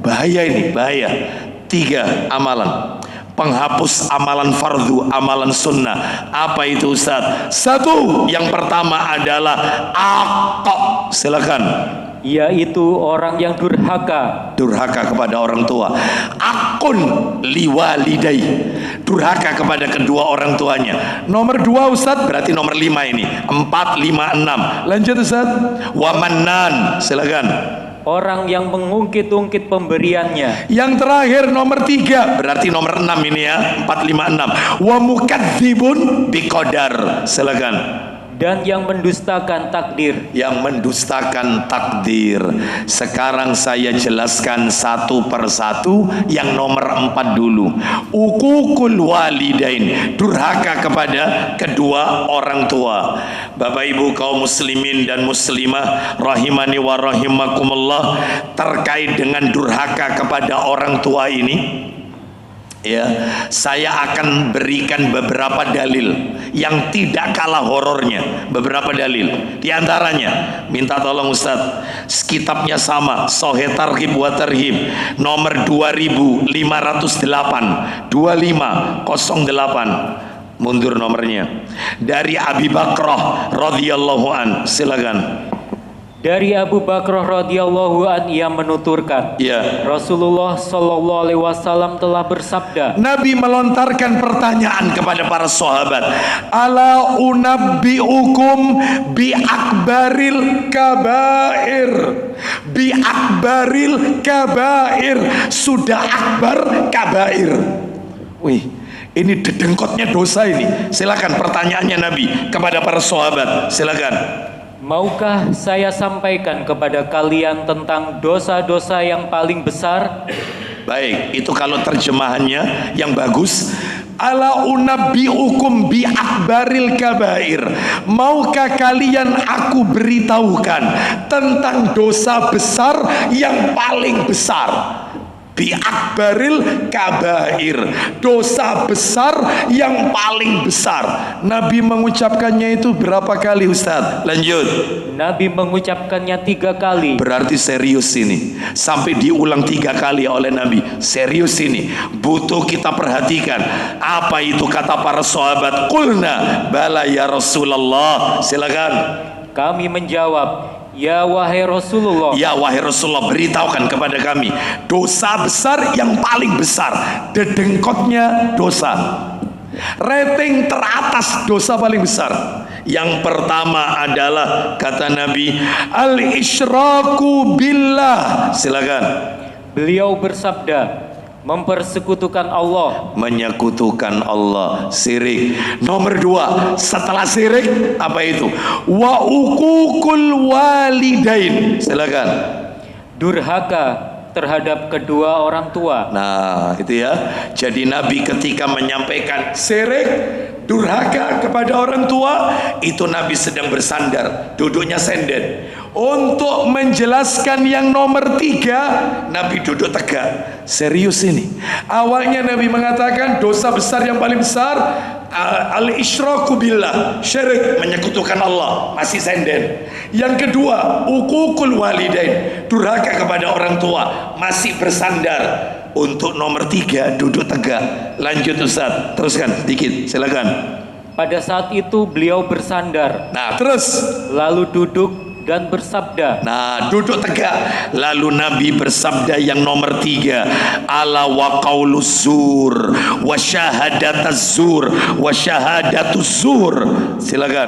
Bahaya ini, bahaya. 3 amalan penghapus amalan fardu, amalan sunnah. Apa itu Ustaz? 1, yang pertama adalah aqaq. Silakan. Yaitu orang yang durhaka, Durhaka kepada orang tua. Akun liwalidai, durhaka kepada kedua orang tuanya. Nomor 2 Ustaz, berarti nomor 5 ini. 4, 5, 6. Lanjut Ustaz. Wamanan. Silakan. orang yang mengungkit-ungkit pemberiannya. Yang terakhir nomor 3, berarti nomor 6 ini ya. 4, 5, 6. Wa mukadzibun biqadar. Silakan. Dan yang mendustakan takdir. Yang mendustakan takdir. Sekarang saya jelaskan satu persatu. Yang nomor 4 dulu. Uququl walidain, durhaka kepada kedua orang tua. Bapak ibu kaum muslimin dan muslimah rahimani wa rahimakumullah, terkait dengan durhaka kepada orang tua ini, Ya, saya akan berikan beberapa dalil yang tidak kalah horornya. Beberapa dalil. Di antaranya, minta tolong Ustadz, kitabnya sama, Sahih Targhib wa Tarhib, nomor 2508, 2508. Mundur nomornya. Dari Abi Bakrah radhiyallahu an. Silakan. Dari Abu Bakrah radhiyallahu an, ia menuturkan, Ya. Rasulullah sallallahu alaihi wasallam telah bersabda, Nabi melontarkan pertanyaan kepada para sahabat, ala unabbiukum bi akbaril kabair, bi akbaril kabair, sudah akbar kabair. Wih, ini dedengkotnya dosa ini. Silakan pertanyaannya Nabi kepada para sahabat. Silakan. maukah saya sampaikan kepada kalian tentang dosa-dosa yang paling besar? Baik, itu kalau terjemahannya yang bagus. Ala unabbiukum bi akbaril kabair. Maukah kalian aku beritahukan tentang dosa besar yang paling besar? Bi akbaril kabair, dosa besar yang paling besar. Nabi mengucapkannya itu berapa kali, Ustaz? Lanjut. Nabi mengucapkannya 3 kali. Berarti serius ini, sampai diulang 3 kali oleh Nabi. Serius ini, butuh kita perhatikan. Apa itu kata para sahabat? Qulna bala ya Rasulullah. Silakan. Kami menjawab, ya wahai Rasulullah. Ya wahai Rasulullah, beritahukan kepada kami dosa besar yang paling besar. Dedengkotnya dosa, rating teratas dosa paling besar. Yang pertama adalah kata Nabi, al-isyraku billah. Silakan. Beliau bersabda, mempersekutukan Allah. Menyekutukan Allah, syirik. Nomor 2, setelah syirik apa itu? Wa uququl walidain. Silakan. Durhaka terhadap kedua orang tua. Nah, itu ya. Jadi Nabi ketika menyampaikan syirik, durhaka kepada orang tua, itu Nabi sedang bersandar, duduknya senden. Untuk menjelaskan yang nomor 3, Nabi duduk tegak. Serius ini. Awalnya Nabi mengatakan dosa besar yang paling besar al-isyraku billah, syirik, menyekutukan Allah, masih senden. Yang kedua, uququl walidain, durhaka kepada orang tua, masih bersandar. Untuk nomor 3 duduk tegak. Lanjut Ustaz, teruskan sedikit, silakan. Pada saat itu beliau bersandar, Nah, terus. lalu duduk dan bersabda. Nah, duduk tegak. Lalu Nabi bersabda yang nomor 3, ala wa qauluz zur wa syahadatuz zur wa syahadatuz zur. Silakan.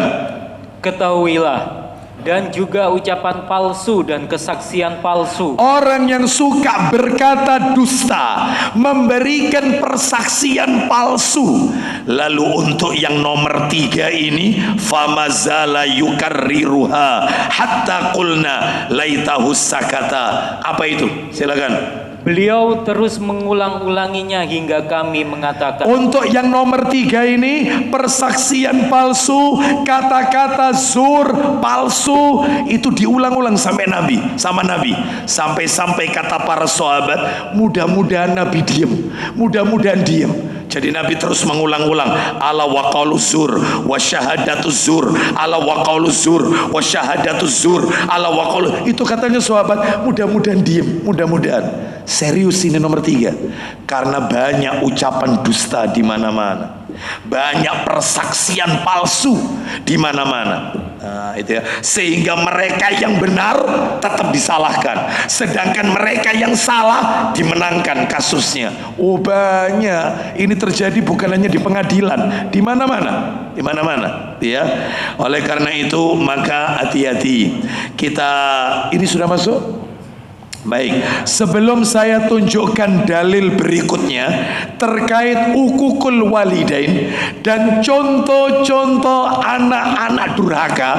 Ketahuilah, dan juga ucapan palsu dan kesaksian palsu. Orang yang suka berkata dusta, memberikan persaksian palsu. Lalu untuk yang nomor 3 ini, famazala yukarriruha hatta qulna laitahu sakata. Apa itu? Silakan. Beliau terus mengulang-ulanginya hingga kami mengatakan, Untuk yang nomor 3 ini, persaksian palsu, kata-kata zur, palsu, itu diulang-ulang sampai Nabi, sama Nabi. Sampai-sampai kata para sahabat, mudah-mudahan Nabi diem, mudah-mudahan diem. Jadi Nabi terus mengulang-ulang, ala wa qauluz zur wa syahadatuz zur, ala wa qauluz zur wa syahadatuz zur, ala wa qaul. Itu katanya sahabat, mudah-mudahan diem, mudah-mudahan. Serius ini nomor 3, karena banyak ucapan dusta di mana-mana, banyak persaksian palsu di mana-mana. Nah, itu ya. Sehingga mereka yang benar tetap disalahkan, sedangkan mereka yang salah dimenangkan kasusnya. Oh, banyak. Ini terjadi bukan hanya di pengadilan, di mana-mana, di mana-mana. Ya. Oleh karena itu maka hati-hati. Kita ini sudah masuk. Baik, sebelum saya tunjukkan dalil berikutnya terkait uququl walidain dan contoh-contoh anak-anak durhaka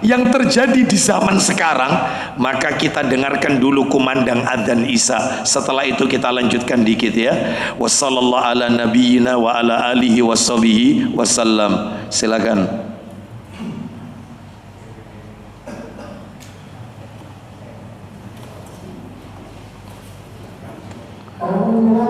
yang terjadi di zaman sekarang, maka kita dengarkan dulu kumandang adzan Isya. Setelah itu kita lanjutkan dikit ya. Wassallallahu ala nabiyyina wa ala alihi washabihi wasallam. Silakan. Allah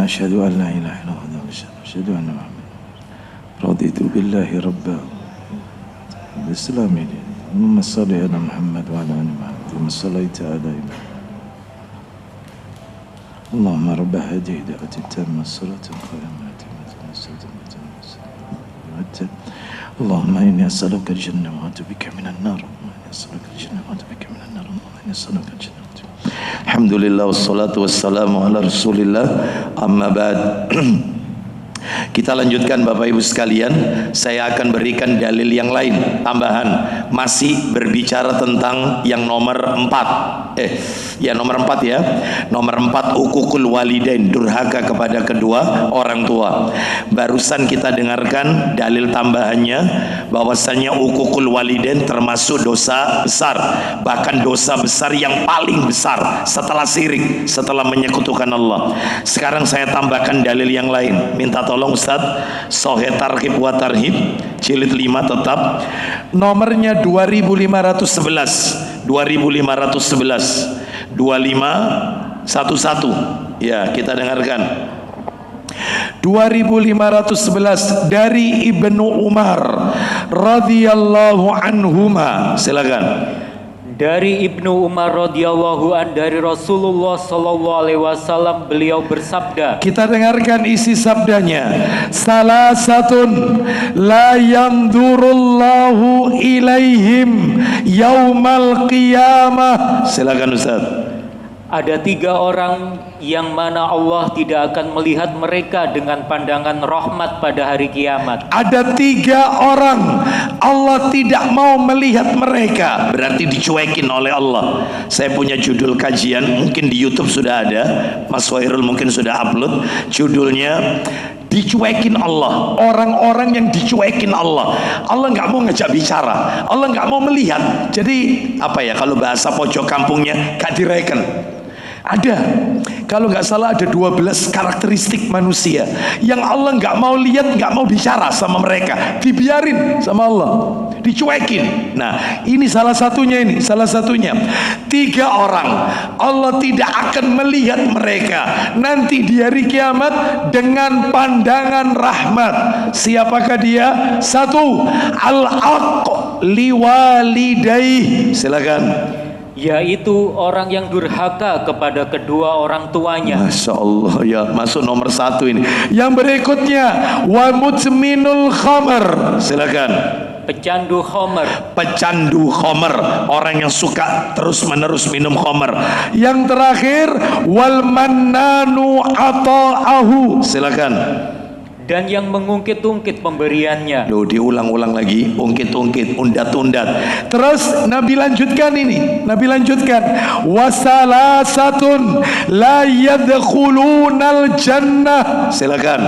asyhadu an la ilaha illallah wa asyhadu anna Muhammadan raditu billahi rabba Islam ini. Allahumma salli ala Muhammad wa ala ali Muhammad kama sallaita ala Ibrahim. Allahumma rabb hadhihi da'wati tamma salatu qaimat Allahumma inni as'aluka al-jannah wa a'udhu bika minan nar. As'aluka al-jannah wa a'udhu bika minan nar. Allahumma inni as'aluka al-jannah. Alhamdulillah wassalatu wassalamu ala Rasulillah. Amma ba'd. Kita lanjutkan Bapak Ibu sekalian. Saya akan berikan dalil yang lain tambahan, masih berbicara tentang yang nomor 4. Nomor 4 ya. Nomor 4, uququl walidain, durhaka kepada kedua orang tua. Barusan kita dengarkan dalil tambahannya bahwasanya uququl walidain termasuk dosa besar, bahkan dosa besar yang paling besar setelah syirik, setelah menyekutukan Allah. Sekarang saya tambahkan dalil yang lain. Minta tolong Ustaz, Sahih Targhib wa Tarhib jilid 5 tetap nomornya 2511 2511 ya, kita dengarkan 2511 dari Ibnu Umar radhiyallahu anhuma. Silakan. Dari Ibnu Umar radhiyallahu an, dari Rasulullah sallallahu alaihi wasallam, beliau bersabda. Kita dengarkan isi sabdanya. Salasatun la yanzurullahu ilaihim yaumal qiyamah. Silakan Ustaz. Ada 3 orang yang mana Allah tidak akan melihat mereka dengan pandangan rahmat pada hari kiamat. Ada 3 orang Allah tidak mau melihat mereka, berarti dicuekin oleh Allah. Saya punya judul kajian, mungkin di YouTube sudah ada, Mas Wairul mungkin sudah upload. Judulnya dicuekin Allah, orang-orang yang dicuekin Allah. Allah nggak mau ngajak bicara, Allah nggak mau melihat. Jadi apa ya, kalau bahasa pojok kampungnya gak direken. Ada, kalau nggak salah ada 12 karakteristik manusia yang Allah nggak mau lihat, nggak mau bicara sama mereka, dibiarin sama Allah, dicuekin. Nah, ini salah satunya, 3 orang Allah tidak akan melihat mereka nanti di hari kiamat dengan pandangan rahmat. Siapakah dia? 1, al-aq liwalidayh. Silakan. Yaitu orang yang durhaka kepada kedua orang tuanya. Masya Allah ya, masuk nomor 1 ini. Yang berikutnya, wa mutminul khamar. Silakan. Pecandu khamar. Pecandu khamar, orang yang suka terus menerus minum khamar. Yang terakhir, wal mannanu ata'ahu. Silakan. Dan yang mengungkit-ungkit pemberiannya. Loh, diulang-ulang lagi, ungkit-ungkit, undat-undat. Terus Nabi lanjutkan ini. Nabi lanjutkan, wasalasatun la yadkhulunal jannah. Silakan.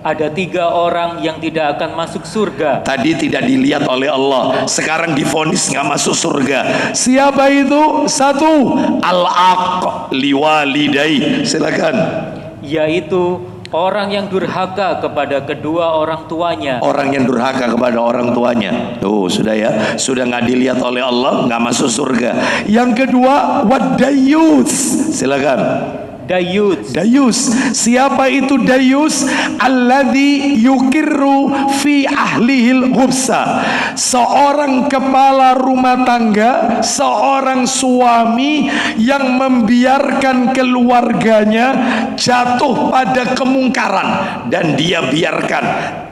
Ada 3 orang yang tidak akan masuk surga. Tadi tidak dilihat oleh Allah, sekarang divonis nggak masuk surga. Siapa itu? 1, al-aq liwalidayh. Silakan. Yaitu orang yang durhaka kepada kedua orang tuanya. Orang yang durhaka kepada orang tuanya. Tuh, sudah ya. Sudah nggak dilihat oleh Allah, nggak masuk surga. Yang kedua, wadayus. Silakan. Dayus. Dayus. Siapa itu dayus? Alladzi yukirru fi ahlihil ghubsa. Seorang kepala rumah tangga, seorang suami yang membiarkan keluarganya jatuh pada kemungkaran dan dia biarkan,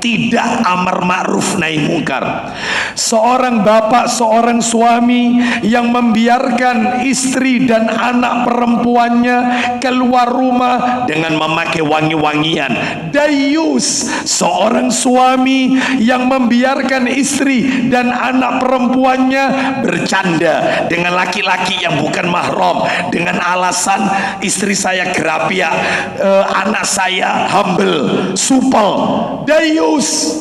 tidak amar ma'ruf nahi mungkar. Seorang bapak, seorang suami yang membiarkan istri dan anak perempuannya keluar rumah dengan memakai wangi-wangian. Dayus, seorang suami yang membiarkan istri dan anak perempuannya bercanda dengan laki-laki yang bukan mahram dengan alasan istri saya gerapia, anak saya humble, supel. Dayus,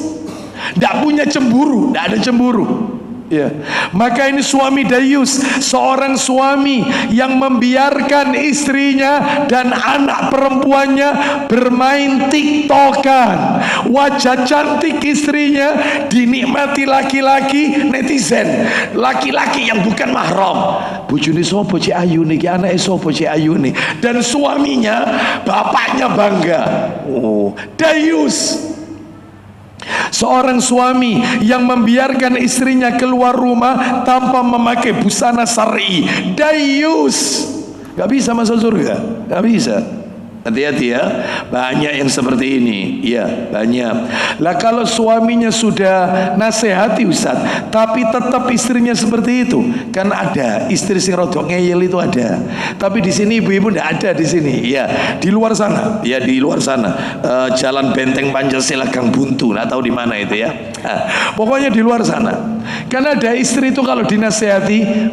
tidak punya cemburu, tidak ada cemburu. Ya, maka ini suami dayus, seorang suami yang membiarkan istrinya dan anak perempuannya bermain tiktokan. Wajah cantik istrinya dinikmati laki-laki netizen, laki-laki yang bukan mahram. Bojone sapa Cik Ayu niki, anake sapa Cik Ayu nih, dan suaminya bapaknya bangga. Oh, dayus. Seorang suami yang membiarkan istrinya keluar rumah tanpa memakai busana syar'i, dayus, gak bisa masuk surga, gak bisa. Hati-hati ya, banyak yang seperti ini. Ya, banyak. Lah kalau suaminya sudah nasihati Ustaz, tapi tetap istrinya seperti itu, kan ada istri sing rodok ngeyel itu ada. Tapi di sini ibu-ibu tidak ada di sini. Ya, di luar sana. Ya, di luar sana. Jalan Benteng Pancasila Gang Buntu, nggak tahu di mana itu ya. Pokoknya di luar sana. Kan ada istri itu kalau dinasihati,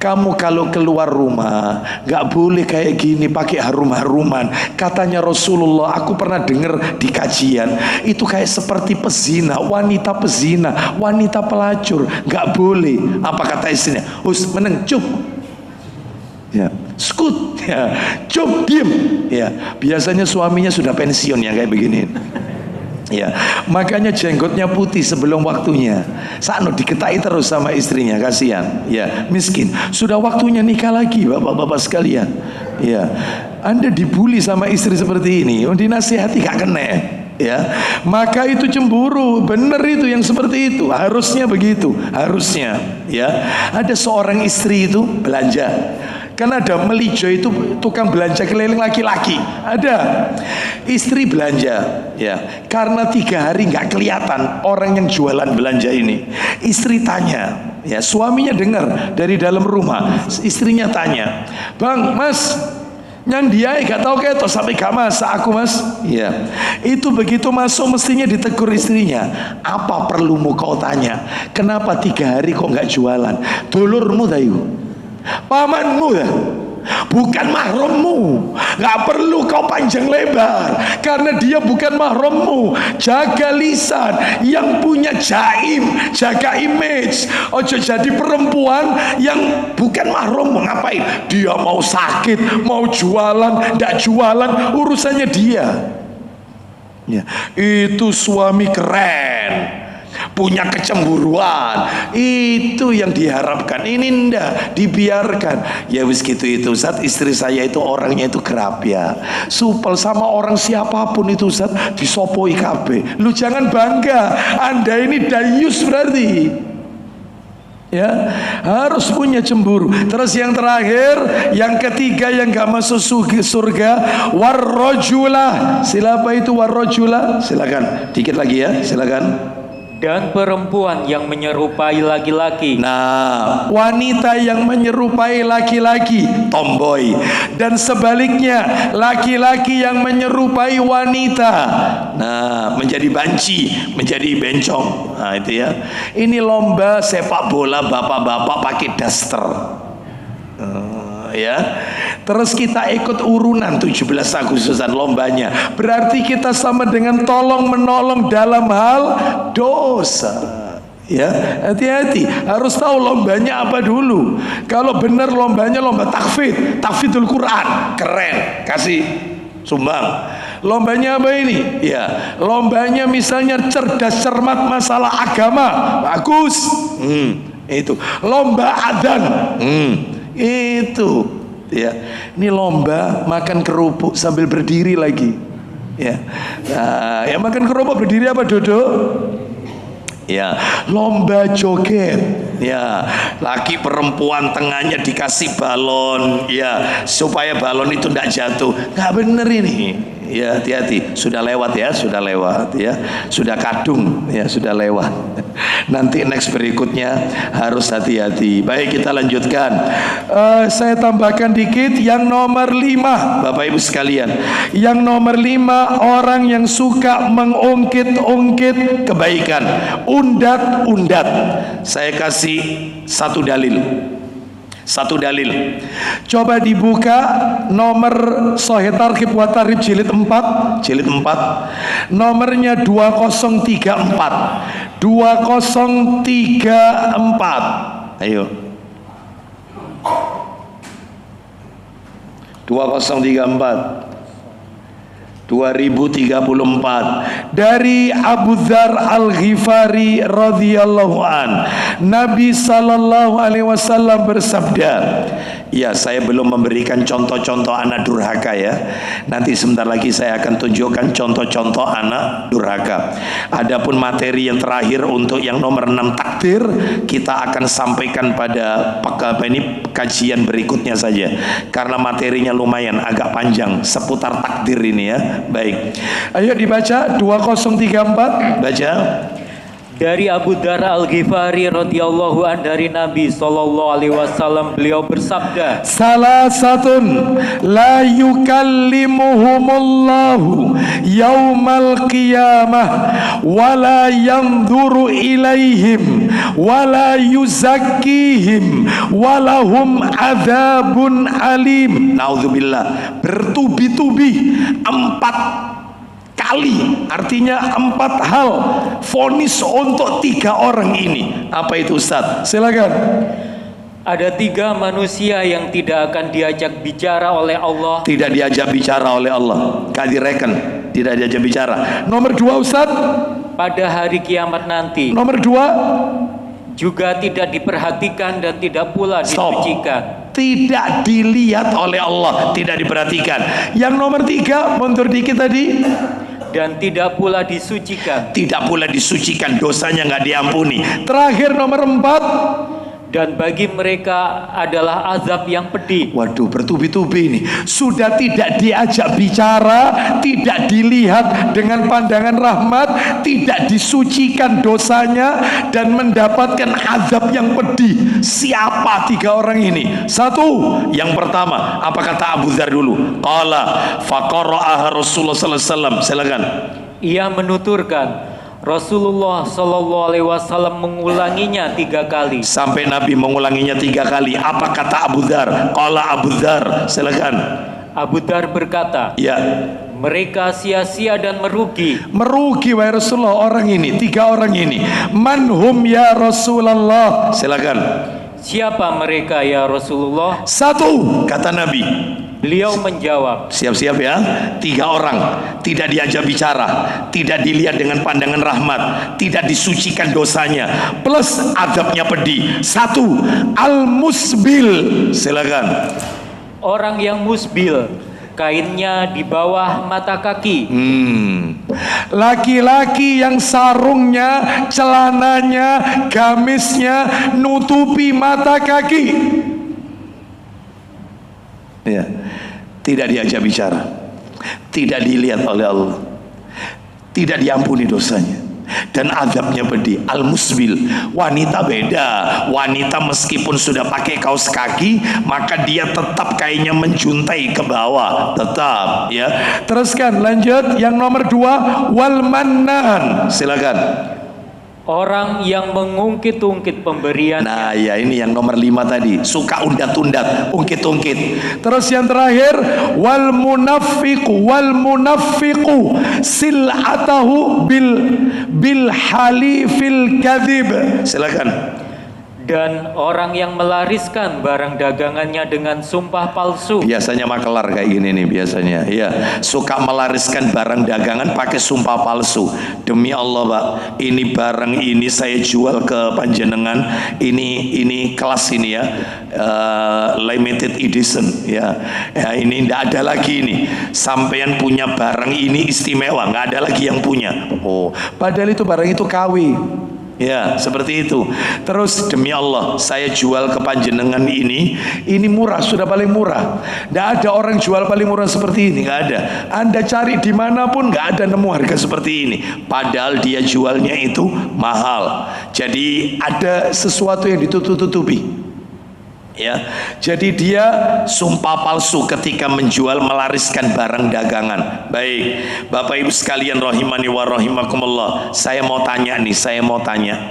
kamu kalau keluar rumah gak boleh kayak gini, pakai harum-haruman. Katanya Rasulullah, aku pernah dengar di kajian, itu kayak seperti pezina, wanita pezina, wanita pelacur, gak boleh. Apa kata istrinya? Meneng, cup. Ya, skut, ya, cup, diem. Ya, biasanya suaminya sudah pensiun ya kayak begini. Ya, makanya jenggotnya putih sebelum waktunya. Sakno diketai terus sama istrinya, kasihan. Ya, miskin. Sudah waktunya nikah lagi, bapak-bapak sekalian. Ya, Anda dibully sama istri seperti ini, dinasihati gak kena. Ya, maka itu cemburu. Benar itu yang seperti itu. Harusnya begitu, harusnya. Ya, ada seorang istri itu belanja. Kan ada melijo itu tukang belanja keliling laki-laki. Ada istri belanja, ya, karena 3 hari nggak kelihatan orang yang jualan belanja ini. Istri tanya, ya, suaminya dengar dari dalam rumah. Istrinya tanya, Bang, Mas, nyandiai gak tahu kayak sampai gak masak aku Mas. Ya, itu begitu masuk mestinya ditegur istrinya. Apa perlumu kau tanya? Kenapa 3 hari kok nggak jualan? Dulurmu tayu, pamanmu ya, bukan mahrammu. Gak perlu kau panjang lebar, karena dia bukan mahrammu. Jaga lisan, yang punya jaim, jaga image. Ojo jadi perempuan yang bukan mahrammu. Ngapain? Dia mau sakit, mau jualan, ndak jualan, urusannya dia. Ya, itu suami keren, punya kecemburuan, itu yang diharapkan. Ini ndak dibiarkan. Ya wis gitu itu Ustaz, istri saya itu orangnya itu kerap ya, supel sama orang siapapun itu Ustaz, disopoi kabeh. Lu jangan bangga, Anda ini dayus berarti. Ya, harus punya cemburu. Terus yang terakhir, yang ketiga yang gak masuk surga, warrojula. Siapa itu warrojula? Silakan, dikit lagi ya, silakan. Dan perempuan yang menyerupai laki-laki. Nah, wanita yang menyerupai laki-laki, tomboy. Dan sebaliknya, laki-laki yang menyerupai wanita, nah, menjadi banci, menjadi bencong. Nah, itu ya. Ini lomba sepak bola bapak-bapak pakai daster. Ya, terus kita ikut urunan 17 Agustusan lombanya. Berarti kita sama dengan tolong menolong dalam hal dosa. Ya, hati-hati, harus tahu lombanya apa dulu. Kalau benar lombanya lomba tahfidzul Quran, keren, kasih sumbang. Lombanya apa ini? Ya, lombanya misalnya cerdas cermat masalah agama, bagus. Itu lomba adzan. Itu ya, ini lomba makan kerupuk sambil berdiri lagi ya. Nah, ya makan kerupuk berdiri apa duduk ya. Lomba joget ya, laki perempuan tengahnya dikasih balon ya, supaya balon itu tidak jatuh. Nggak bener ini ya, hati-hati. Sudah lewat ya, sudah lewat ya, sudah kadung ya, sudah lewat. Nanti next berikutnya harus hati-hati. Baik, kita lanjutkan. Saya tambahkan dikit yang nomor 5, Bapak Ibu sekalian. Yang nomor 5, orang yang suka mengungkit-ungkit kebaikan, undat-undat. Saya kasih satu dalil. Satu dalil. Coba dibuka nomor Sahih Targhib wa Tarhib jilid 4, nomornya 2034. 2034. Ayo. 2034. 2034 dari Abu Dzar Al-Ghifari radhiyallahu an. Nabi sallallahu alaihi wasallam bersabda, ya, saya belum memberikan contoh-contoh anak durhaka ya. Nanti sebentar lagi saya akan tunjukkan contoh-contoh anak durhaka. Adapun materi yang terakhir untuk yang nomor 6 takdir, kita akan sampaikan pada kajian berikutnya saja. Karena materinya lumayan agak panjang seputar takdir ini ya. Baik. Ayo dibaca 2034, baca. Dari Abu Dzar Al-Ghifari radhiyallahu an, dari Nabi sallallahu alaihi wasallam, beliau bersabda, Salasatun la yukallimuhumullahu yaumal qiyamah wala yanzuru ilaihim wala yuzakkihim walahum adzabun alim. Naudzubillah. Bertubi-tubi 4 kali, artinya 4 hal vonis untuk 3 orang ini. Apa itu Ustaz? Silakan. ada 3 manusia yang tidak akan diajak bicara oleh Allah. Tidak diajak bicara oleh Allah. Kadireken, tidak diajak bicara. Nomor 2 Ustaz? Pada hari kiamat nanti. Nomor 2? Juga tidak diperhatikan dan tidak pula disucikan. Tidak dilihat oleh Allah, tidak diperhatikan. Yang nomor 3, mundur dikit tadi. Dan tidak pula disucikan. Tidak pula disucikan, dosanya nggak diampuni. Terakhir nomor 4. Dan bagi mereka adalah azab yang pedih. Waduh, bertubi-tubi ini. Sudah tidak diajak bicara, tidak dilihat dengan pandangan rahmat, tidak disucikan dosanya, dan mendapatkan azab yang pedih. Siapa 3 orang ini? 1, yang pertama, apa kata Abu Dzar dulu? Qala faqara'aha Rasulullah sallallahu alaihi wasallam. Silakan. Ia menuturkan, Rasulullah sallallahu alaihi wasallam mengulanginya 3 kali. Sampai Nabi mengulanginya 3 kali. Apa kata Abu Dzar? Qala Abu Dzar. Silakan. Abu Dzar berkata, ya, mereka sia-sia dan merugi. Merugi wahai Rasulullah orang ini, 3 orang ini. Manhum ya Rasulullah. Silakan. Siapa mereka ya Rasulullah? 1, kata Nabi. Beliau menjawab, siap-siap ya, 3 orang, tidak diajak bicara, tidak dilihat dengan pandangan rahmat, tidak disucikan dosanya, plus azabnya pedih. 1, al-musbil. Silakan. orang yang musbil, kainnya di bawah mata kaki. Laki-laki yang sarungnya, celananya, gamisnya nutupi mata kaki. Ya, tidak diajak bicara, tidak dilihat oleh Allah, tidak diampuni dosanya, dan azabnya pedih. Al-musbil. Wanita beda. Wanita meskipun sudah pakai kaos kaki, maka dia tetap kainnya menjuntai ke bawah, tetap ya. Teruskan, lanjut. Yang nomor 2, wal mannan. Silakan. Orang yang mengungkit-ungkit pemberian. Nah ya, ini yang nomor 5 tadi. Suka undat-undat, ungkit-ungkit. Terus yang terakhir, wal munafiqu sil'atahu bil halifil kadhib. Silakan. Dan orang yang melariskan barang dagangannya dengan sumpah palsu. Biasanya makelar kayak gini nih biasanya. Ya, suka melariskan barang dagangan pakai sumpah palsu. Demi Allah, Pak, ini barang ini saya jual ke panjenengan. Ini kelas ini ya, limited edition ya. Ya, ini tidak ada lagi ini. Sampean punya barang ini istimewa, nggak ada lagi yang punya. Oh, padahal itu barang itu KW. Ya, seperti itu. Terus, demi Allah, saya jual ke panjenengan ini murah, sudah paling murah. Tidak ada orang jual paling murah seperti ini, nggak ada. Anda cari dimanapun nggak ada nemu harga seperti ini. Padahal dia jualnya itu mahal. Jadi ada sesuatu yang ditutup-tutupi. Ya, jadi dia sumpah palsu ketika menjual, melariskan barang dagangan. Baik, Bapak Ibu sekalian rahimani wa rahimakumullah. Saya mau tanya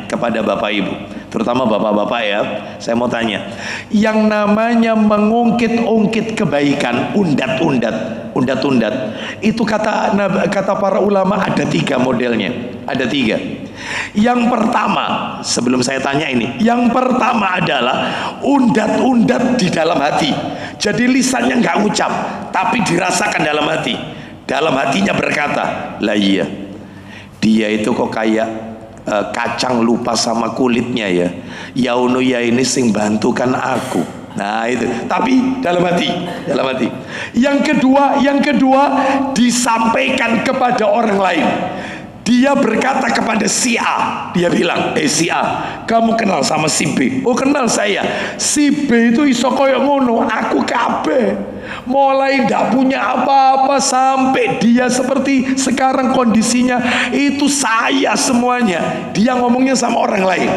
kepada Bapak Ibu, terutama bapak-bapak ya, saya mau tanya, yang namanya mengungkit-ungkit kebaikan, undat-undat, itu kata para ulama ada 3 modelnya, ada 3. Yang pertama, sebelum saya tanya ini, yang pertama adalah undat-undat di dalam hati. Jadi lisannya nggak ngucap, tapi dirasakan dalam hati. Dalam hatinya berkata, lah iya, dia itu kok kayak kacang lupa sama kulitnya ya. Yaunu ya ini sing bantukan aku. Nah itu, tapi dalam hati. Yang kedua disampaikan kepada orang lain. Dia berkata kepada si A, dia bilang, si A, kamu kenal sama si B? Oh kenal saya. Si B itu iso koyo ngono, aku kabeh. Mulai ndak punya apa-apa sampai dia seperti sekarang kondisinya, itu saya semuanya. Dia ngomongnya sama orang lain.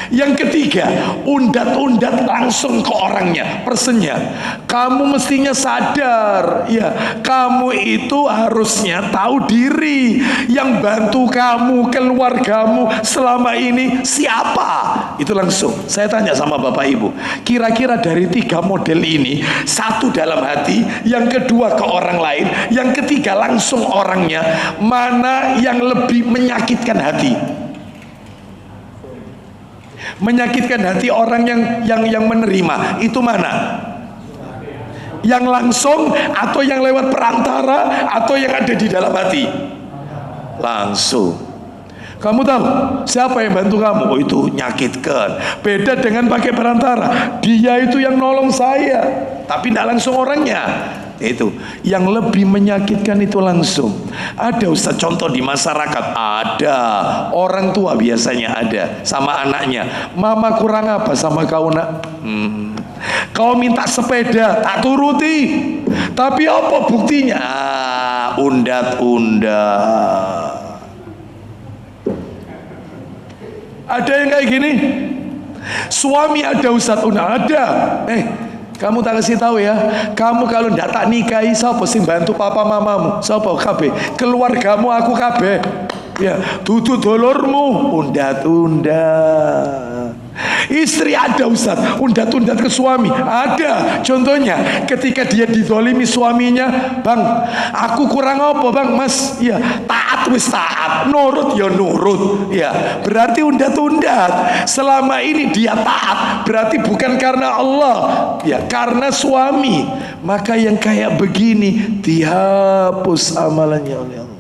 Yang ketiga, undat-undat langsung ke orangnya, personnya. Kamu mestinya sadar, ya, kamu itu harusnya tahu diri. Yang bantu kamu, keluargamu selama ini siapa? Itu langsung. Saya tanya sama Bapak Ibu, kira-kira dari 3 model ini, 1 dalam hati, yang kedua ke orang lain, yang ketiga langsung orangnya, mana yang lebih menyakitkan hati? Menyakitkan hati orang yang menerima itu mana? Yang langsung atau yang lewat perantara atau yang ada di dalam hati? Langsung. Kamu tahu siapa yang bantu kamu? Oh itu nyakitkan. Beda dengan pakai perantara. Dia itu yang nolong saya, tapi tidak langsung orangnya. Itu yang lebih menyakitkan itu langsung. Ada Ustaz contoh di masyarakat, ada orang tua biasanya ada sama anaknya, mama kurang apa sama kau nak? Kau minta sepeda tak turuti, tapi apa buktinya? Undat-undat. Ada yang kayak gini. Suami ada Ustaz, ada. Kamu tak kasih tahu ya, kamu kalau ndak tak nikahi, siapa sing bantu papa mamamu? Siapa? Kabeh. Keluargamu aku kabeh. Ya, dudu dolormu, undat-undat. Istri ada Ustaz, undat-undat ke suami. Ada. Contohnya ketika dia dizolimi suaminya, bang, aku kurang apa bang? Mas, ya taat wis taat, nurut ya nurut. Ya, berarti undat-undat. Selama ini dia taat, berarti bukan karena Allah, ya karena suami. Maka yang kayak begini dihapus amalannya oleh Allah.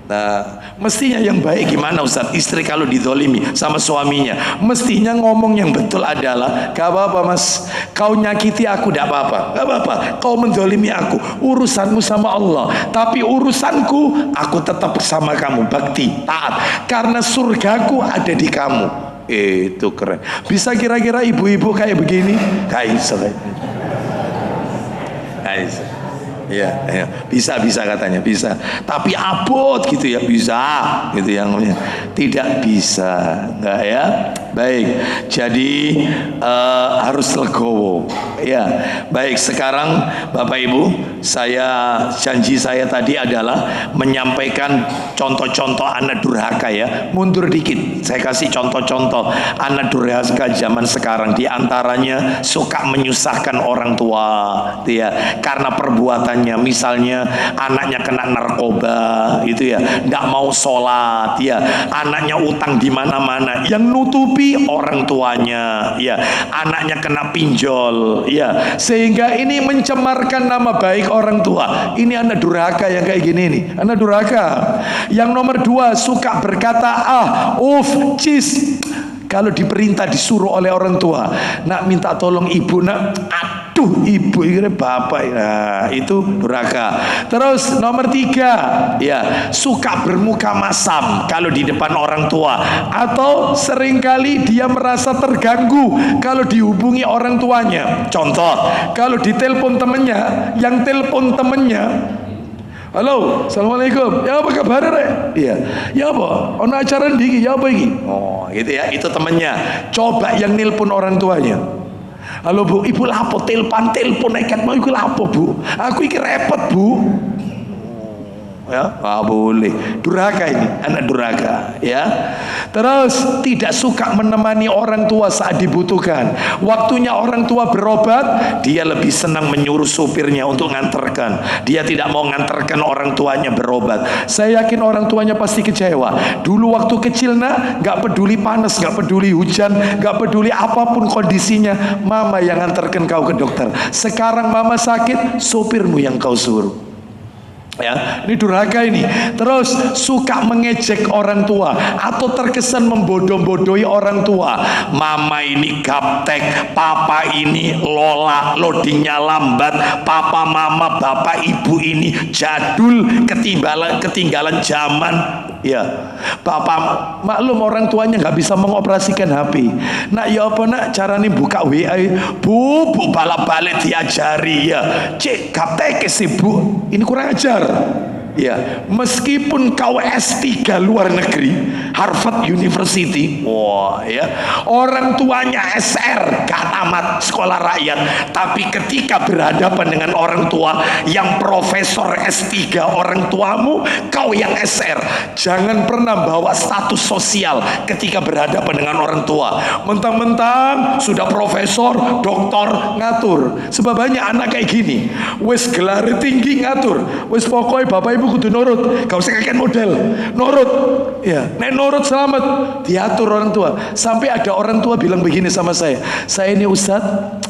Nah, mestinya yang baik gimana Ustaz? Istri kalau dizolimi sama suaminya, mestinya ngomong yang betul adalah, gak apa-apa mas, kau nyakiti aku gak apa-apa, gak apa-apa, kau menzolimi aku, urusanmu sama Allah, tapi urusanku, aku tetap bersama kamu, bakti, taat, karena surgaku ada di kamu. Itu keren. Bisa kira-kira ibu-ibu kayak begini? Kayak ya, bisa katanya bisa, tapi abot gitu ya, bisa gitu yang namanya tidak bisa, enggak ya. Baik, jadi harus legowo ya. Baik, sekarang Bapak Ibu, janji saya tadi adalah menyampaikan contoh-contoh anak durhaka ya. Mundur dikit, saya kasih contoh-contoh anak durhaka zaman sekarang. Di antaranya suka menyusahkan orang tua ya, karena perbuatan. Misalnya anaknya kena narkoba itu ya, nggak mau sholat ya, anaknya utang di mana-mana, yang nutupi orang tuanya ya, anaknya kena pinjol ya, sehingga ini mencemarkan nama baik orang tua. Ini anak durhaka yang kayak gini nih, anak durhaka. Yang nomor 2, suka berkata cis kalau diperintah disuruh oleh orang tua, nak minta tolong ibu nak, aduh ibu ini bapak, nah itu durhaka. Terus nomor 3 ya, suka bermuka masam kalau di depan orang tua, atau seringkali dia merasa terganggu kalau dihubungi orang tuanya. Contoh, kalau ditelepon temennya, yang telepon temennya, halo, assalamualaikum. Ya apa kabar rek? Iya. Ya apa? Ono acara ndiki, ya apa iki? Oh, gitu ya. Itu temennya. Coba yang nelpon orang tuanya. Halo Bu, ibu lapo telepon ikat mau iku lapo Bu? Aku iki repot Bu. Ya, nggak boleh. Durhaka ini, anak durhaka, ya. Terus tidak suka menemani orang tua saat dibutuhkan. Waktunya orang tua berobat, dia lebih senang menyuruh supirnya untuk nganterkan. Dia tidak mau nganterkan orang tuanya berobat. Saya yakin orang tuanya pasti kecewa. Dulu waktu kecil nak, nggak peduli panas, nggak peduli hujan, nggak peduli apapun kondisinya, mama yang nganterkan kau ke dokter. Sekarang mama sakit, supirmu yang kau suruh. Ya, ini durhaka ini. Terus suka mengejek orang tua atau terkesan membodoh-bodohi orang tua. Mama ini gaptek, papa ini lola, loadingnya lambat, papa mama bapak ibu ini jadul, ketinggalan zaman. Ya, bapak maklum orang tuanya nggak bisa mengoperasikan HP. Nak ya apa nak caranya buka WA? Bu balak-balik diajari ya. Cek gaptek sih bu, ini kurang ajar. Ya, meskipun kau S3 luar negeri, Harvard University, wah ya, orang tuanya SR, gak tamat sekolah rakyat, tapi ketika berhadapan dengan orang tua yang profesor S3, orang tuamu, kau yang SR, jangan pernah bawa status sosial ketika berhadapan dengan orang tua. Mentang-mentang sudah profesor, doktor, ngatur. Sebab banyak anak kayak gini, wes gelar tinggi ngatur, wes pokoknya bapak ibu kudu nurut, gak usah kakek model, nurut, ya, nek nurut selamat, diatur orang tua. Sampai ada orang tua bilang begini sama saya ini Ustadz,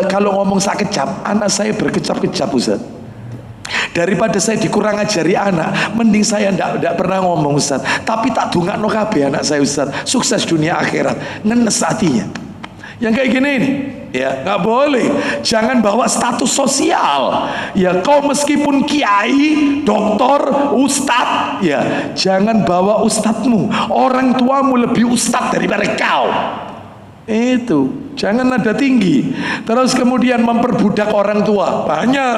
kalau ngomong sakecap, anak saya berkecap-kecap Ustadz. Daripada saya dikurang ajari anak, mending saya ndak pernah ngomong Ustadz, tapi tak dungakno kabeh anak saya Ustadz, sukses dunia akhirat, ngenes hatinya. Yang kayak gini nih, ya nggak boleh. Jangan bawa status sosial. Ya kau meskipun kiai, doktor, ustadz, ya jangan bawa ustadzmu. Orang tuamu lebih ustadz daripada kau. Itu jangan nada tinggi. Terus kemudian memperbudak orang tua. Banyak.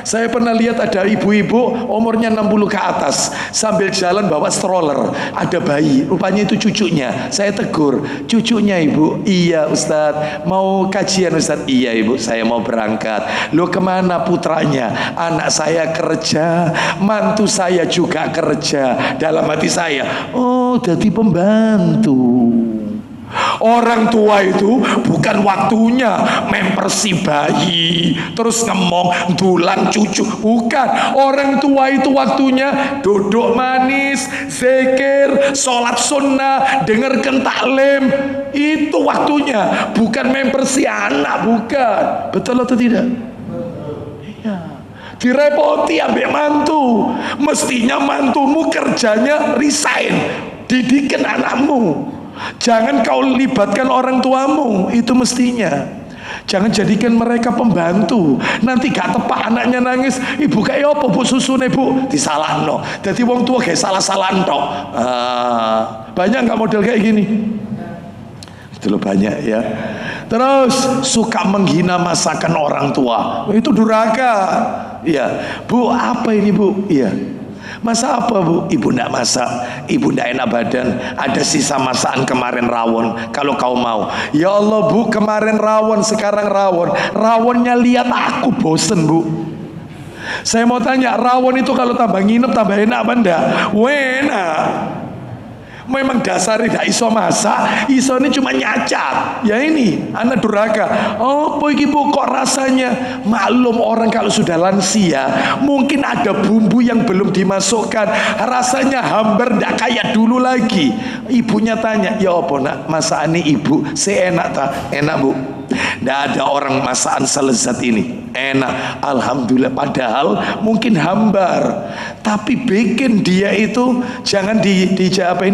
Saya pernah lihat ada ibu-ibu umurnya 60 ke atas sambil jalan bawa stroller, ada bayi, rupanya itu cucunya. Saya tegur, cucunya ibu. Iya Ustadz, mau kajian Ustadz. Iya ibu, saya mau berangkat. Lo kemana putranya? Anak saya kerja, mantu saya juga kerja. Dalam hati saya, oh jadi pembantu. Orang tua itu bukan waktunya mempersi bayi terus ngemong dulang cucu, bukan. Orang tua itu waktunya duduk manis, zikir, sholat sunnah, dengarkan taklim. Itu waktunya, bukan mempersi anak, bukan. Betul atau tidak? Iya. Direpoti ambek mantu. Mestinya mantumu kerjanya resign, didikan anakmu. Jangan kau libatkan orang tuamu, itu mestinya. Jangan jadikan mereka pembantu. Nanti gak tepak anaknya nangis, ibu kayak apa bu susune bu, disalahno. Jadi wong tua kayak salah-salahan tok. Banyak gak model kayak gini? Itu loh banyak ya. Terus suka menghina masakan orang tua, itu durhaka. Ya bu, apa ini bu? Iya. Masa apa bu? Ibu ndak masak, ibu ndak enak badan, ada sisa masakan kemarin rawon, kalau kau mau. Ya Allah bu, kemarin rawon, sekarang rawon. Rawonnya lihat aku bosen bu. Saya mau tanya, rawon itu kalau tambah nginep tambah enak apa enggak? Enak. Memang dasarnya tidak iso masak, iso ini cuma nyacat. Ya ini anak durhaka. Oh iki bu, kok rasanya? Maklum orang kalau sudah lansia, mungkin ada bumbu yang belum dimasukkan, rasanya hambar, tidak kayak dulu lagi. Ibunya tanya, ya apa nak, masakan ini ibu seenak tak? Enak bu. Tidak ada orang masakan selezat ini, enak, alhamdulillah. Padahal mungkin hambar, tapi bikin dia itu jangan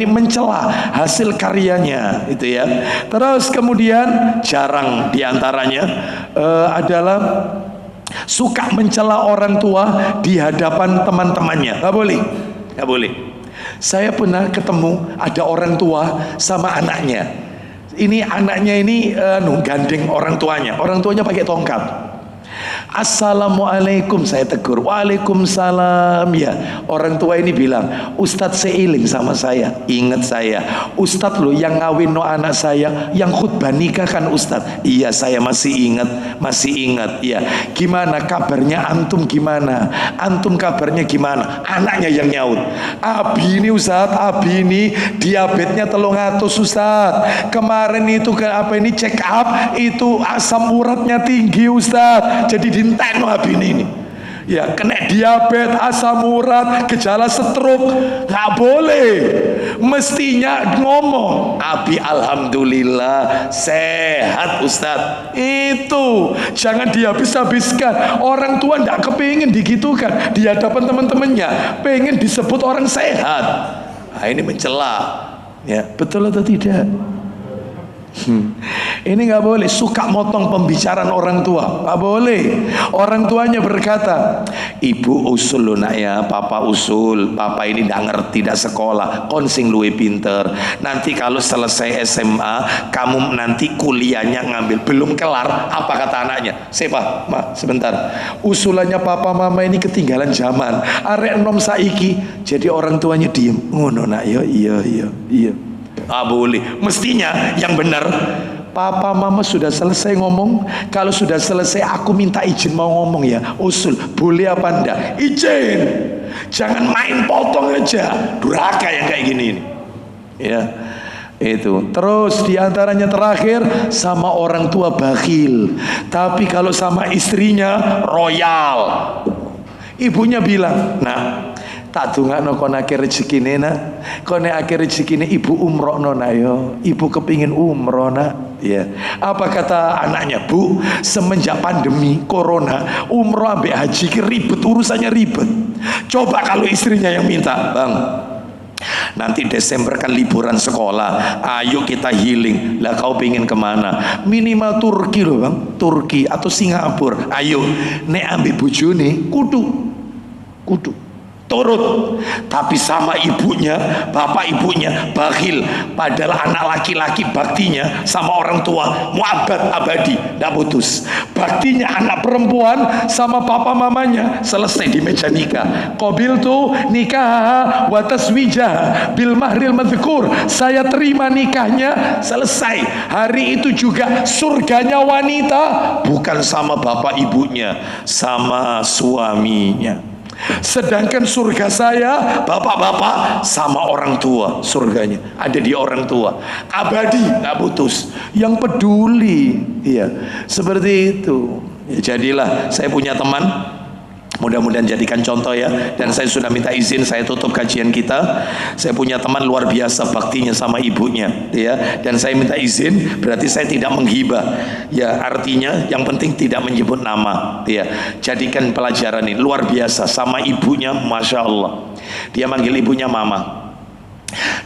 mencela hasil karyanya itu ya. Terus kemudian jarang diantaranya adalah suka mencela orang tua di hadapan teman-temannya. Gak boleh, gak boleh. Saya pernah ketemu ada orang tua sama anaknya. Ini anaknya ini gandeng orang tuanya pakai tongkat. Assalamualaikum, saya tegur. Waalaikumsalam. Ya, orang tua ini bilang, Ustadz seiling sama saya, ingat saya, Ustadz loh yang ngawin no anak saya, yang khutbah nikah kan Ustadz. Iya, saya masih ingat. Ya, gimana kabarnya antum, gimana antum kabarnya gimana? Anaknya yang nyaut, Abi ini Ustadz, Abi ini diabetesnya 300 Ustadz. Kemarin itu ini check up, itu asam uratnya tinggi Ustadz, jadi dinten Abi ini. Ya, kena diabetes, asam urat, gejala stroke, nggak boleh. Mestinya ngomong, Abi alhamdulillah sehat Ustadz. Itu jangan dihabis-habiskan. Orang tua nggak kepingin digitukan di hadapan teman-temannya, pengen disebut orang sehat. Nah, ini mencela. Ya, betul atau tidak? Ini nggak boleh. Suka motong pembicaraan orang tua, nggak boleh. Orang tuanya berkata, ibu usul lo nak ya, papa usul, papa ini nggak ngerti, tidak sekolah, konsing luwe pinter. Nanti kalau selesai SMA, kamu nanti kuliahnya ngambil, belum kelar. Apa kata anaknya? Siapa? Ma, sebentar. Usulannya papa mama ini ketinggalan zaman. Arek enom saiki. Jadi orang tuanya diem. Ngono nak ya, iya. Boleh. Mestinya yang benar, papa mama sudah selesai ngomong. Kalau sudah selesai, aku minta izin mau ngomong ya. Usul, boleh apa enggak? Izin. Jangan main potong aja. Durhaka yang kayak gini ini. Ya, itu. Terus diantaranya terakhir, sama orang tua bakhil. Tapi kalau sama istrinya royal. Ibunya bilang, nah, tak dungakno kon akeh rezekine nak, kon akeh rezekine ibu umroh nak yo, ibu kepingin umroh nak. Ya, apa kata anaknya? Bu, semenjak pandemi corona, umroh ambek haji ribet, urusannya ribet. Coba kalau istrinya yang minta, bang, nanti Desember kan liburan sekolah, ayo kita healing. Lah kau pengen kemana? Minimal Turki loh bang, Turki atau Singapura. Ayo, nek ambil bojone kudu turut. Tapi sama ibunya, bapak ibunya bakhil. Padahal anak laki-laki baktinya sama orang tua muabad abadi, tidak putus. Baktinya anak perempuan sama papa mamanya selesai di meja nikah. Qabil tu nikah wa taswijah bil mahril madhkur. Saya terima nikahnya, selesai. Hari itu juga surganya wanita bukan sama bapak ibunya, sama suaminya. Sedangkan surga saya, bapak-bapak, sama orang tua. Surganya ada di orang tua, abadi, tak putus. Yang peduli, iya, seperti itu. Ya, jadilah saya punya teman, mudah-mudahan jadikan contoh ya. Dan saya sudah minta izin, saya tutup kajian kita. Saya punya teman luar biasa baktinya sama ibunya, ya. Dan saya minta izin, berarti saya tidak menghibah. Ya, artinya yang penting tidak menyebut nama, ya. Jadikan pelajaran ini luar biasa sama ibunya, masya Allah. Dia manggil ibunya mama.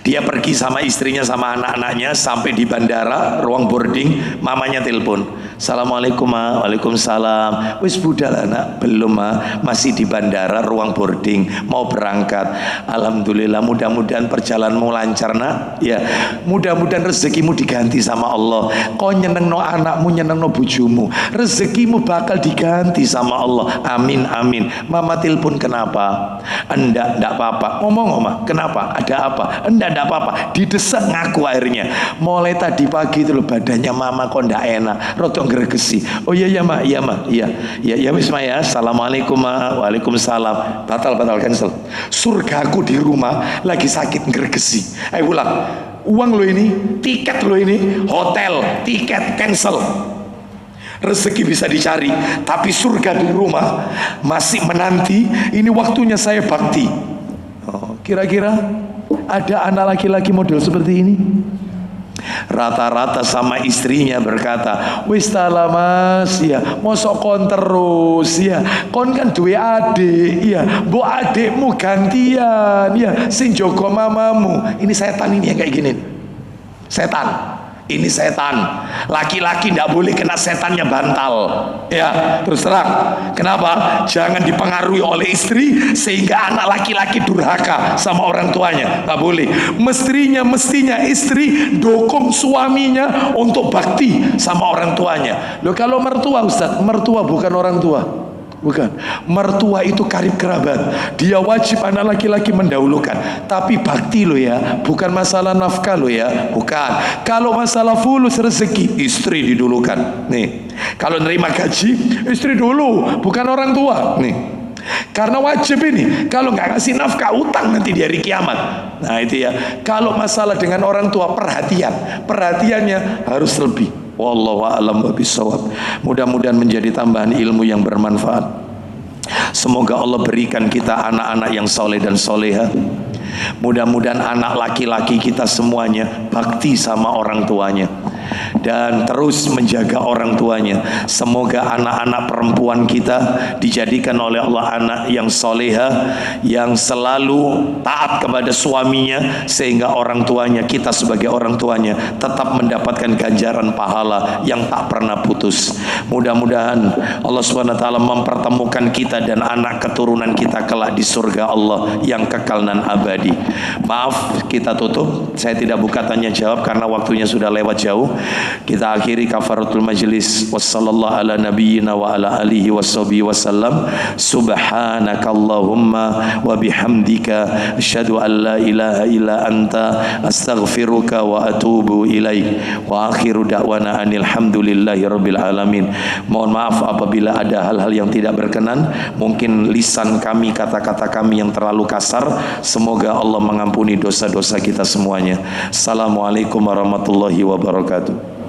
Dia pergi sama istrinya sama anak-anaknya sampai di bandara, ruang boarding, mamanya telepon. Assalamualaikum ma. Waalaikumsalam. Wis budal anak? Belum ma, masih di bandara ruang boarding, mau berangkat. Alhamdulillah, mudah-mudahan perjalananmu lancar nak. Ya, mudah-mudahan rezekimu diganti sama Allah. Kau nyenengno anakmu, nyenengno bojomu, rezekimu bakal diganti sama Allah. Amin amin. Mama telepon kenapa? Enggak apa-apa. Ngomong kenapa? Ada apa? Enggak apa-apa. Didesak ngaku akhirnya. Mulai tadi pagi itu loh badannya mama kok enggak enak, rotok gregesi. Oh iya ya mak, iya mak, iya wis mak ya. Assalamualaikum mak. Waalaikumsalam. Batal cancel. Surgaku di rumah lagi sakit gregesi. Ayo pulang. Uang lo ini, tiket lo ini, hotel, tiket cancel. Rezeki bisa dicari, tapi surga di rumah masih menanti. Ini waktunya saya bakti. Oh, kira-kira ada anak laki-laki model seperti ini? Rata-rata sama istrinya berkata, wis tala mas, ya mosok kon terus, ya kon kan duwe adik, ya mbok adikmu gantian, ya sing jaga mamamu. Ini setan ini yang kayak gini, setan. Ini setan. Laki-laki tidak boleh kena setannya bantal. Ya, terus terang. Kenapa? Jangan dipengaruhi oleh istri sehingga anak laki-laki durhaka sama orang tuanya. Nggak boleh. Mestinya istri dukung suaminya untuk bakti sama orang tuanya. Loh, kalau mertua, Ustaz, mertua bukan orang tua. Bukan, mertua itu karib kerabat. Dia wajib anak laki-laki mendahulukan. Tapi bakti lo ya, bukan masalah nafkah lo ya, bukan. Kalau masalah fulus rezeki, istri didulukan. Nih, kalau nerima gaji, istri dulu, bukan orang tua. Nih, karena wajib ini. Kalau nggak ngasih nafkah, utang nanti di hari kiamat. Nah itu ya. Kalau masalah dengan orang tua, perhatiannya harus lebih. Wallahu a'lam bishawab. Mudah-mudahan menjadi tambahan ilmu yang bermanfaat. Semoga Allah berikan kita anak-anak yang soleh dan soleha. Mudah-mudahan anak laki-laki kita semuanya bakti sama orang tuanya dan terus menjaga orang tuanya. Semoga anak-anak perempuan kita dijadikan oleh Allah anak yang soleha, yang selalu taat kepada suaminya, sehingga orang tuanya, kita sebagai orang tuanya, tetap mendapatkan ganjaran pahala yang tak pernah putus. Mudah-mudahan Allah SWT mempertemukan kita dan anak keturunan kita kelak di surga Allah yang kekal dan abadi. Maaf, kita tutup. Saya tidak buka tanya jawab karena waktunya sudah lewat jauh. Kita akhiri kafaratul majlis. Wassallallahu ala nabiyyina wa ala alihi washabihi wasallam. Subhanakallahumma wa bihamdika asyhadu an la ilaha illa anta astaghfiruka wa atubu ilaik. Wa akhiru da'wana anil hamdulillahi rabbil alamin. Mohon maaf apabila ada hal-hal yang tidak berkenan, mungkin lisan kami, kata-kata kami yang terlalu kasar. Semoga Allah mengampuni dosa-dosa kita semuanya. Assalamualaikum warahmatullahi wabarakatuh.